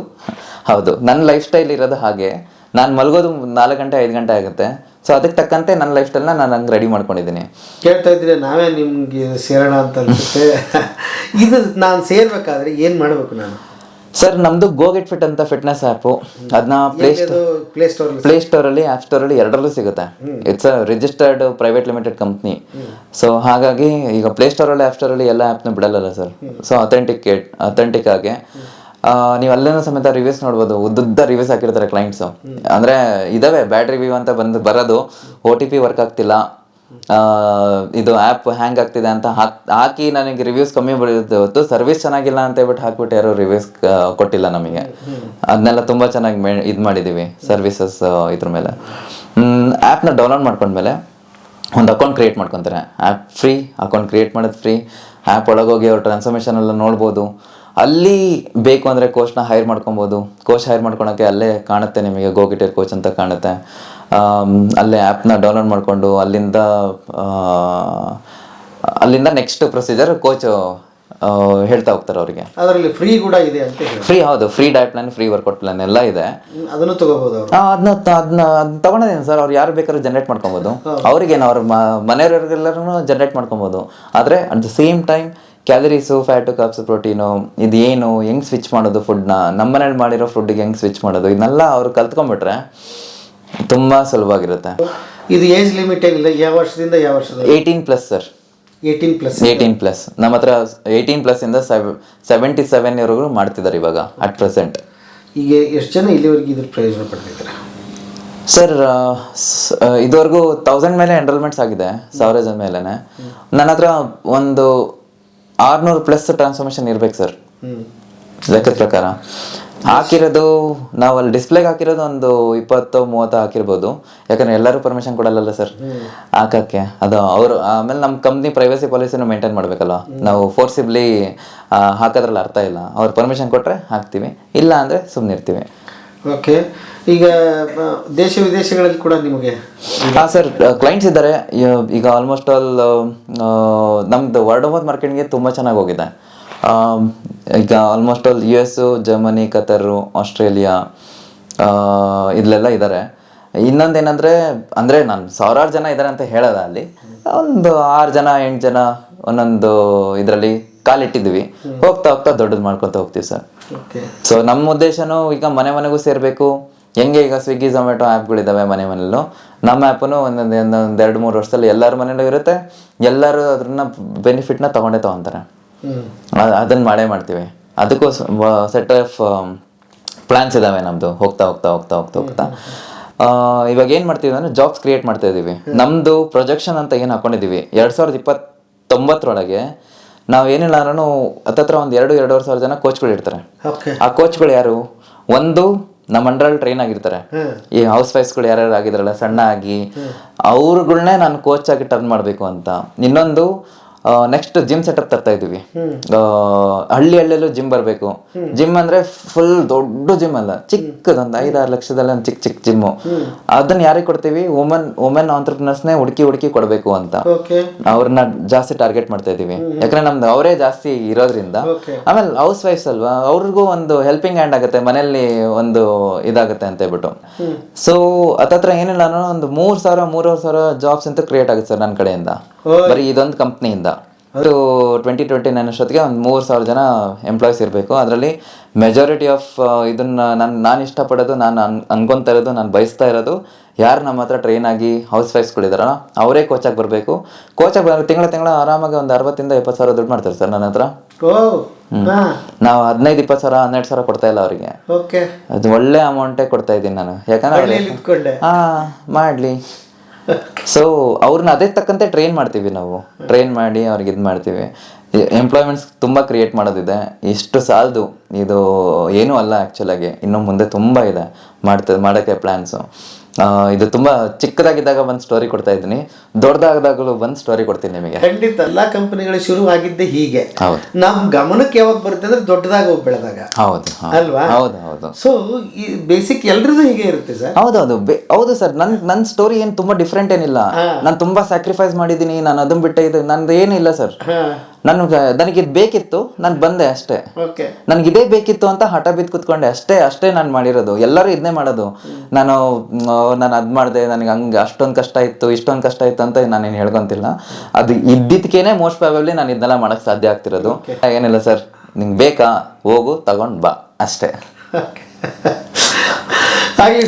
ಹೌದು, ನನ್ನ ಲೈಫ್ ಸ್ಟೈಲ್ ಇರೋದು ಹಾಗೆ. ನಾನು ಮಲಗೋದು 4 ಗಂಟೆ 5 ಗಂಟೆ ಆಗುತ್ತೆ. ಸೊ ಅದಕ್ಕೆ ತಕ್ಕಂತೆ ನನ್ನ ಲೈಫ್ ಸ್ಟೈಲ್ನ ನಾನು ಹಂಗೆ ರೆಡಿ ಮಾಡ್ಕೊಂಡಿದ್ದೀನಿ. ಕೇಳ್ತಾ ಇದ್ರೆ ನಾವೇ ನಿಮ್ಗೆ ಸೇರೋಣ ಅಂತ ಅನ್ಸುತ್ತೆ. ಇದು ನಾನು ಸೇರ್ಬೇಕಾದ್ರೆ ಏನು ಮಾಡಬೇಕು ನಾನು? ಸರ್, ನಮ್ಮದು ಗೋ ಗೆಟ್ ಫಿಟ್ ಅಂತ ಫಿಟ್ನೆಸ್ ಆ್ಯಪು. ಅದನ್ನ ಪ್ಲೇಸ್ಟೋರಲ್ಲಿ, ಆ್ಯಪ್ ಸ್ಟೋರಲ್ಲಿ ಎರಡರಲ್ಲೂ ಸಿಗುತ್ತೆ. It's a registered private limited company. So ಹಾಗಾಗಿ ಈಗ ಪ್ಲೇಸ್ಟೋರಲ್ಲಿ, ಆ್ಯಪ್ ಸ್ಟೋರಲ್ಲಿ ಎಲ್ಲ ಆ್ಯಪ್ನ ಬಿಡಲ್ಲ ಸರ್. ಸೊ ಅಥೆಂಟಿಕ್ ಆಗಿ ನೀವು ಅಲ್ಲೇನೂ ಸಮೇತ ರಿವ್ಯೂಸ್ ನೋಡ್ಬೋದು. ಉದ್ದುದ್ದ ರಿವ್ಯೂಸ್ ಹಾಕಿರ್ತಾರೆ ಕ್ಲೈಂಟ್ಸು. ಅಂದರೆ ಇದಾವೆ ಬ್ಯಾಡ್ ರಿವ್ಯೂ ಅಂತ ಬರೋದು. OTP ವರ್ಕ್ ಆಗ್ತಿಲ್ಲ, ಇದು ಆ್ಯಪ್ ಹ್ಯಾಂಗ್ ಆಗ್ತಿದೆ ಅಂತ ಹಾಕಿ ನನಗೆ ರಿವ್ಯೂಸ್ ಕಮ್ಮಿ ಬರುತ್ತೆ ಹೊತ್ತು ಸರ್ವಿಸ್ ಚೆನ್ನಾಗಿಲ್ಲ ಅಂತ ಹೇಳ್ಬಿಟ್ಟು ಹಾಕ್ಬಿಟ್ಟು ಯಾರೋ ರಿವ್ಯೂಸ್ ಕೊಟ್ಟಿಲ್ಲ ನಮಗೆ. ಅದನ್ನೆಲ್ಲ ತುಂಬ ಚೆನ್ನಾಗಿ ಇದು ಮಾಡಿದ್ದೀವಿ ಸರ್ವಿಸಸ್ ಇದ್ರ ಮೇಲೆ. ಆ್ಯಪ್ನ ಡೌನ್ಲೋಡ್ ಮಾಡ್ಕೊಂಡ್ಮೇಲೆ ಒಂದು ಅಕೌಂಟ್ ಕ್ರಿಯೇಟ್ ಮಾಡ್ಕೊತಾರೆ. ಆ್ಯಪ್ ಫ್ರೀ, ಅಕೌಂಟ್ ಕ್ರಿಯೇಟ್ ಮಾಡೋದು ಫ್ರೀ. ಆ್ಯಪ್ ಒಳಗೋಗಿ ಅವ್ರ ಟ್ರಾನ್ಸ್ಫಾರ್ಮೇಷನ್ ಎಲ್ಲ ನೋಡ್ಬೋದು. ಅಲ್ಲಿ ಬೇಕು ಅಂದರೆ ಕೋಚ್ನ ಹೈರ್ ಮಾಡ್ಕೊಬೋದು. ಕೋಚ್ ಹೈರ್ ಮಾಡ್ಕೊಳಕ್ಕೆ ಅಲ್ಲೇ ಕಾಣುತ್ತೆ ನಿಮಗೆ, ಗೋಗಿಟೇರ್ ಕೋಚ್ ಅಂತ ಕಾಣುತ್ತೆ. ಅಲ್ಲೇ ಆ್ಯಪ್ನ ಡೌನ್ಲೋಡ್ ಮಾಡಿಕೊಂಡು ಅಲ್ಲಿಂದ ನೆಕ್ಸ್ಟ್ ಪ್ರೊಸೀಜರ್ ಕೋಚ್ ಹೇಳ್ತಾ ಹೋಗ್ತಾರೆ ಅವರಿಗೆ. ಅದರಲ್ಲಿ ಫ್ರೀ ಕೂಡ ಇದೆ ಅಂತ ಹೇಳಿ. ಫ್ರೀ, ಹೌದು, free diet plan, free workout plan ಎಲ್ಲ ಇದೆ. ಅದನ್ನು ತಗೋಬಹುದು ಅವರು. ಅದನ್ನ ತಗೊಂಡಿದ್ದೀನಿ ಸರ್. ಅವ್ರು ಯಾರು ಬೇಕಾದ್ರೂ ಜನರೇಟ್ ಮಾಡ್ಕೊಬೋದು. ಅವ್ರಿಗೇನು ಅವ್ರ ಮನೆಯವರಿಗೆಲ್ಲರೂ ಜನರೇಟ್ ಮಾಡ್ಕೊಬೋದು. ಆದರೆ at the same time calories, fat, carbs, protein ಇದೇನು ಹೆಂಗೆ ಸ್ವಿಚ್ ಮಾಡೋದು ಫುಡ್ನ, ನಮ್ಮ ಮನೇಲಿ ಮಾಡಿರೋ ಫುಡ್ಡಿಗೆ ಹೆಂಗೆ ಸ್ವಿಚ್ ಮಾಡೋದು, ಇದನ್ನೆಲ್ಲ ಅವ್ರು ಕಲ್ತ್ಕೊಂಡ್ಬಿಟ್ರೆ ತುಂಬ ಸುಲಭವಾಗಿರುತ್ತೆ. ಇದು ಏಜ್ ಲಿಮಿಟ್ ಏನಿಲ್ಲ, ಯಾವ ವರ್ಷದಿಂದ ಯಾವ ವರ್ಷದ? 18+ ಸರ್. 18+. ನಮ್ಮ ಹತ್ರ 18+ ಇಂದ 77 ವರೆಗೂ ಮಾಡ್ತಿದ್ದಾರೆ ಇವಾಗ ಅಟ್ ಪ್ರೆಸೆಂಟ್. ಈಗ ಎಷ್ಟು ಜನ ಇಲ್ಲಿವರೆಗೆ ಇದ್ರ ಪ್ರಯೋಜನ ಪಡ್ತಿದ್ದಾರೆ ಸರ್? ಇದುವರೆಗೂ 1000 ಮೇಲೆ ಎನ್ರೋಲ್ಮೆಂಟ್ಸ್ ಆಗಿದೆ, 1000 ಜನ ಮೇಲೇ. ನನ್ನ ಹತ್ರ ಒಂದು 600+ ಟ್ರಾನ್ಸ್ಫಾರ್ಮೇಷನ್ ಇರ್ಬೇಕು ಸರ್ ಲೆಕ್ಕದ ಪ್ರಕಾರ. ಹಾಕಿರೋದು ನಾವು ಅಲ್ಲಿ ಡಿಸ್ಪ್ಲೇಗೆ ಹಾಕಿರೋದು ಒಂದು 20-30 ಹಾಕಿರ್ಬೋದು. ಯಾಕಂದ್ರೆ ಎಲ್ಲರೂ ಪರ್ಮಿಷನ್ ಕೊಡಲ್ಲ ಸರ್ ಹಾಕಕ್ಕೆ. ಅದು ಅವರು ಆಮೇಲೆ ನಮ್ಮ ಕಂಪ್ನಿ ಪ್ರೈವಸಿ ಪಾಲಿಸಿನೂ ಮೇಂಟೈನ್ ಮಾಡಬೇಕಲ್ಲ. ನಾವು ಫೋರ್ಸಿಬ್ಲಿ ಹಾಕೋದ್ರಲ್ಲಿ ಅರ್ಥ ಇಲ್ಲ. ಅವ್ರು ಪರ್ಮಿಷನ್ ಕೊಟ್ಟರೆ ಹಾಕ್ತೀವಿ, ಇಲ್ಲ ಅಂದರೆ ಸುಮ್ಮನೆ ಇರ್ತೀವಿ. ಓಕೆ. ಈಗ ದೇಶ ವಿದೇಶಗಳಲ್ಲಿ ಕೂಡ ನಿಮಗೆ? ಹಾಂ ಸರ್, ಕ್ಲೈಂಟ್ಸ್ ಇದ್ದಾರೆ. ಈಗ ಆಲ್ಮೋಸ್ಟ್ ಆಲ್ ನಮ್ದು ವರ್ಡ್ ಆಫ್ ಮೌತ್ ಮಾರ್ಕೆಟಿಂಗ್ಗೆ ತುಂಬ ಚೆನ್ನಾಗಿ ಹೋಗಿದೆ. ಈಗ almost all US, Germany, Qatar, Australia ಇಲ್ಲೆಲ್ಲ ಇದ್ದಾರೆ. ಇನ್ನೊಂದೇನೆಂದರೆ ನಾನು 1000 ಜನ ಇದ್ದಾರೆ ಅಂತ ಹೇಳೋದ, ಅಲ್ಲಿ ಒಂದು 6 ಜನ 8 ಜನ ಒಂದೊಂದು ಇದರಲ್ಲಿ ಕಾಲಿಟ್ಟಿದ್ವಿ. ಹೋಗ್ತಾ ಹೋಗ್ತಾ ದೊಡ್ಡದು ಮಾಡ್ಕೊತಾ ಹೋಗ್ತೀವಿ ಸರ್. ಸೊ ನಮ್ಮ ಉದ್ದೇಶನೂ ಈಗ ಮನೆ ಮನೆಗೂ ಸೇರಬೇಕು. ಹೆಂಗೆ ಈಗ ಸ್ವಿಗ್ಗಿ, ಝೊಮ್ಯಾಟೊ ಆ್ಯಪ್ಗಳಿದ್ದಾವೆ ಮನೆ ಮನೆಯಲ್ಲೂ, ನಮ್ಮ ಆ್ಯಪನ್ನು ಒಂದೊಂದು 2-3 ವರ್ಷದಲ್ಲಿ ಎಲ್ಲರ ಮನೇಲೂ ಇರುತ್ತೆ. ಎಲ್ಲರೂ ಅದನ್ನ ಬೆನಿಫಿಟ್ನ ತೊಗೊಂತಾರೆ. ಅದನ್ನು ಮಾಡ್ತೀವಿ. ಅದಕ್ಕೂ ಸೆಟ್ ಆಫ್ ಪ್ಲಾನ್ಸ್ ಇದ್ದಾವೆ ನಮ್ಮದು. ಹೋಗ್ತಾ ಇವಾಗ ಏನು ಮಾಡ್ತೀವಿ ಅಂದರೆ ಜಾಬ್ಸ್ ಕ್ರಿಯೇಟ್ ಮಾಡ್ತಾ ಇದ್ದೀವಿ. ನಮ್ಮದು ಪ್ರೊಜೆಕ್ಷನ್ ಅಂತ ಏನು ಹಾಕೊಂಡಿದ್ದೀವಿ 2029 ನಾವು ಏನಿಲ್ಲ ಅಂದ್ರೂ ಹತ್ತತ್ರ ಒಂದು 2-2.5 ಸಾವಿರ ಜನ ಕೋಚ್ಗಳು ಇರ್ತಾರೆ. ಆ ಕೋಚ್ಗಳು ಯಾರು? ಒಂದು ನಮ್ಮ ಅಂಡರಲ್ಲಿ ಟ್ರೈನ್ ಆಗಿರ್ತಾರೆ. ಈ ಹೌಸ್ ವೈಫ್ಸ್ಗಳು ಯಾರ್ಯಾರು ಆಗಿದ್ರಲ್ಲ ಸಣ್ಣ ಆಗಿ, ಅವ್ರುಗಳ್ನೇ ನಾನು ಕೋಚ್ ಆಗಿ ಟರ್ನ್ ಮಾಡಬೇಕು ಅಂತ. ಇನ್ನೊಂದು ನೆಕ್ಸ್ಟ್ ಜಿಮ್ ಸೆಟಪ್ ತರ್ತಾ ಇದೀವಿ. ಹಳ್ಳಿಯಲ್ಲೂ ಜಿಮ್ ಬರಬೇಕು. ಜಿಮ್ ಅಂದ್ರೆ ಫುಲ್ ದೊಡ್ಡ ಜಿಮ್ ಅಲ್ಲ, ಚಿಕ್ಕದೊಂದು 5-6 ಲಕ್ಷದಲ್ಲಿ ಒಂದು ಚಿಕ್ಕ ಜಿಮ್ಮು. ಅದನ್ನ ಯಾರಿಗೆ ಕೊಡ್ತೀವಿ? ವುಮೆನ್ ಆಂಟ್ರಪ್ರಿನರ್ಸ್ನೇ ಹುಡುಕಿ ಕೊಡಬೇಕು ಅಂತ ಅವ್ರನ್ನ ಜಾಸ್ತಿ ಟಾರ್ಗೆಟ್ ಮಾಡ್ತಾ ಇದೀವಿ. ಯಾಕಂದ್ರೆ ನಮ್ದು ಅವರೇ ಜಾಸ್ತಿ ಇರೋದ್ರಿಂದ. ಆಮೇಲೆ ಹೌಸ್ ವೈಫ್ಸ್ ಅಲ್ವಾ, ಅವ್ರಿಗೂ ಒಂದು ಹೆಲ್ಪಿಂಗ್ ಹ್ಯಾಂಡ್ ಆಗುತ್ತೆ, ಮನೆಯಲ್ಲಿ ಒಂದು ಇದಾಗುತ್ತೆ ಅಂತ ಹೇಳ್ಬಿಟ್ಟು. ಸೊ ಹತ್ತತ್ರ ಏನಿಲ್ಲ ಅನ್ನೋ ಒಂದು 3,000-3,500 ಜಾಬ್ಸ್ ಅಂತ ಕ್ರಿಯೇಟ್ ಆಗುತ್ತೆ ಸರ್ ನನ್ನ ಕಡೆಯಿಂದ, ಬರೀ ಇದೊಂದು ಕಂಪ್ನಿಯಿಂದ. 2029 ಅಷ್ಟೊತ್ತಿಗೆ ಒಂದು 3,000 ಜನ ಎಂಪ್ಲಾಯೀಸ್ ಇರಬೇಕು. ಅದರಲ್ಲಿ ಮೆಜಾರಿಟಿ ಆಫ್ ಇದನ್ನ ನಾನು ಇಷ್ಟಪಡೋದು, ನಾನು ಅನ್ಕೊತಾ ಇರೋದು, ನಾನು ಬಯಸ್ತಾ ಇರೋದು, ಯಾರು ನಮ್ಮ ಹತ್ರ ಟ್ರೈನ್ ಆಗಿ ಹೌಸ್ ವೈಫ್ಸ್ಗಳಿದಾರಲ್ಲ ಅವರೇ ಕೋಚಾಗಿ ಬರಬೇಕು. ಕೋಚಾಗಿ ತಿಂಗಳ ಆರಾಮಾಗಿ ಒಂದು 60,000-70,000 ದುಡ್ಡು ಮಾಡ್ತಾರೆ ಸರ್ ನನ್ನ ಹತ್ರ. ನಾವು 15-20 ಸಾವಿರ 12 ಸಾವಿರ ಕೊಡ್ತಾ ಇಲ್ಲ ಅವರಿಗೆ. ಅದು ಒಳ್ಳೆ ಅಮೌಂಟೇ ಕೊಡ್ತಾ ಇದ್ದೀನಿ ನಾನು. ಯಾಕಂದ್ರೆ ಮಾಡ್ಲಿ. ಸೊ ಅವ್ರನ್ನ ಅದೇ ತಕ್ಕಂತೆ ಟ್ರೈನ್ ಮಾಡ್ತೀವಿ ನಾವು. ಟ್ರೈನ್ ಮಾಡಿ ಅವ್ರಿಗೆ ಇದು ಮಾಡ್ತೀವಿ. ಎಂಪ್ಲಾಯ್ಮೆಂಟ್ಸ್ ತುಂಬ ಕ್ರಿಯೇಟ್ ಮಾಡೋದಿದೆ. ಇಷ್ಟು ಸಾಲದು, ಇದು ಏನೂ ಅಲ್ಲ ಆ್ಯಕ್ಚುಲಾಗಿ. ಇನ್ನು ಮುಂದೆ ತುಂಬ ಇದೆ ಮಾಡೋಕ್ಕೆ ಪ್ಲ್ಯಾನ್ಸು. ಇದು ತುಂಬ ಚಿಕ್ಕದಾಗಿದ್ದಾಗ ಒಂದು ಸ್ಟೋರಿ ಕೊಡ್ತಾ ಇದ್ದೀನಿ, ದೊಡ್ಡದಾಗದಾಗಲೂ ಒಂದು ಸ್ಟೋರಿ ಕೊಡ್ತೀನಿ ನಿಮಗೆ. ಖಂಡಿತ. ಎಲ್ಲ ಕಂಪನಿಗಳು ಶುರು ಆಗಿದ್ದೆ ಹೀಗೆ. ಹೌದು. ನಮ್ಮ ಗಮನಕ್ಕೆ ಯಾವಾಗ ಬರುತ್ತೆ ಅಂದ್ರೆ ದೊಡ್ಡದಾಗಿ ಹೋಗಿ ಬೆಳೆದಾಗ. ಹೌದು ಅಲ್ವಾ? ಹೌದು. ಸೊ ಬೇಸಿಕ್ ಎಲ್ರದ್ದು ಹೀಗೆ ಇರುತ್ತೆ ಸರ್. ಹೌದು ಸರ್. ನನ್ನ ಸ್ಟೋರಿ ಏನು ತುಂಬ ಡಿಫ್ರೆಂಟ್ ಏನಿಲ್ಲ. ನಾನು ತುಂಬ ಸ್ಯಾಕ್ರಿಫೈಸ್ ಮಾಡಿದ್ದೀನಿ. ನಾನು ಅದನ್ನ ಬಿಟ್ಟೆ ಇದು ನಂದು ಏನಿಲ್ಲ ಸರ್. ನನಗಿದು ಬೇಕಿತ್ತು, ನಾನು ಬಂದೆ ಅಷ್ಟೇ. ನನಗಿದೇ ಬೇಕಿತ್ತು ಅಂತ ಹಠ ಬಿದ್ದು ಕೂತ್ಕೊಂಡೆ ಅಷ್ಟೇ ನಾನು ಮಾಡಿರೋದು. ಎಲ್ಲರೂ ಇದನ್ನೇ ಮಾಡೋದು. ನಾನು ಅದು ಮಾಡಿದೆ, ನನಗೆ ಹಂಗೆ ಅಷ್ಟೊಂದು ಕಷ್ಟ ಇತ್ತು, ಇಷ್ಟೊಂದು ಕಷ್ಟ ಇತ್ತು ಅಂತ ನಾನೇನು ಹೇಳ್ಕೊಂತಿಲ್ಲ. ಅದು ಇದ್ದಿದ್ದಕ್ಕೇನೆ ಮೋಸ್ಟ್ ಪ್ರಾಬಬ್ಲಿ ನಾನು ಇದನ್ನೆಲ್ಲ ಮಾಡೋಕ್ಕೆ ಸಾಧ್ಯ ಆಗ್ತಿರೋದು. ಏನಿಲ್ಲ ಸರ್, ನಿಂಗೆ ಬೇಕಾ ಹೋಗು ತಗೊಂಡು ಬಾ ಅಷ್ಟೇ.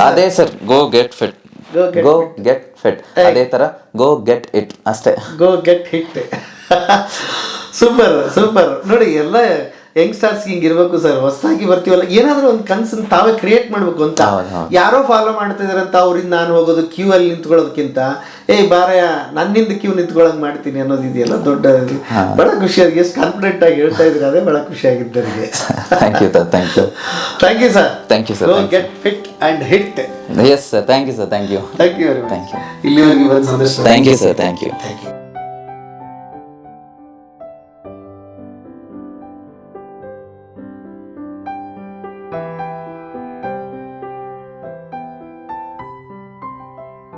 ಅದೇ ಸರ್, ಗೋ ಗೆಟ್ ಫಿಟ್. ಅದೇ ತರ ಗೋ ಗೆಟ್ ಇಟ್ ಅಷ್ಟೇ. ಗೋ ಗೆಟ್ ಹಿಟ್. ಸೂಪರ್. ನೋಡಿ, ಯಂಗ್ಸ್ಟರ್ಸ್ ಹಿಂಗೆ ಇರಬೇಕು ಸರ್, ಹೊಸದಾಗಿ ಬರ್ತೀವಲ್ಲ ಏನಾದರೂ ಒಂದು ಕನಸನ್ನು ತಾವೇ ಕ್ರಿಯೇಟ್ ಮಾಡಬೇಕು ಅಂತ. ಯಾರೋ ಫಾಲೋ ಮಾಡ್ತಾ ಇದಾರಂತ ಅವ್ರಿಂದ ನಾನು ಹೋಗೋದು ಕ್ಯೂ ಅಲ್ಲಿ ನಿಂತ್ಕೊಳ್ಳೋದಕ್ಕಿಂತ ಬಾರಯ್ಯ ನನ್ನಿಂದ ಕ್ಯೂ ನಿಂತ್ಕೊಳ್ಳೋಂಗೆ ಮಾಡ್ತೀನಿ ಅನ್ನೋದು ಇದೆಯಲ್ಲ ದೊಡ್ಡ ಬಹಳ ಖುಷಿಯಾಗಿ ಎಷ್ಟು ಕಾನ್ಫಿಡೆಂಟ್ ಆಗಿ ಹೇಳ್ತಾ ಇದ್ರೆ ಅದೇ ಬಹಳ ಖುಷಿಯಾಗಿದ್ದು ನನಗೆ. Thank you sir, thank you. Thank you sir. Thank you sir. Get fit and hit. Yes sir, thank you sir, thank you. Thank you very much. Thank you. ಇಲ್ಲಿವರೆಗೆ ಬಂದು ಸಂದರ್ಶನ. Thank you sir, thank you. Thank you.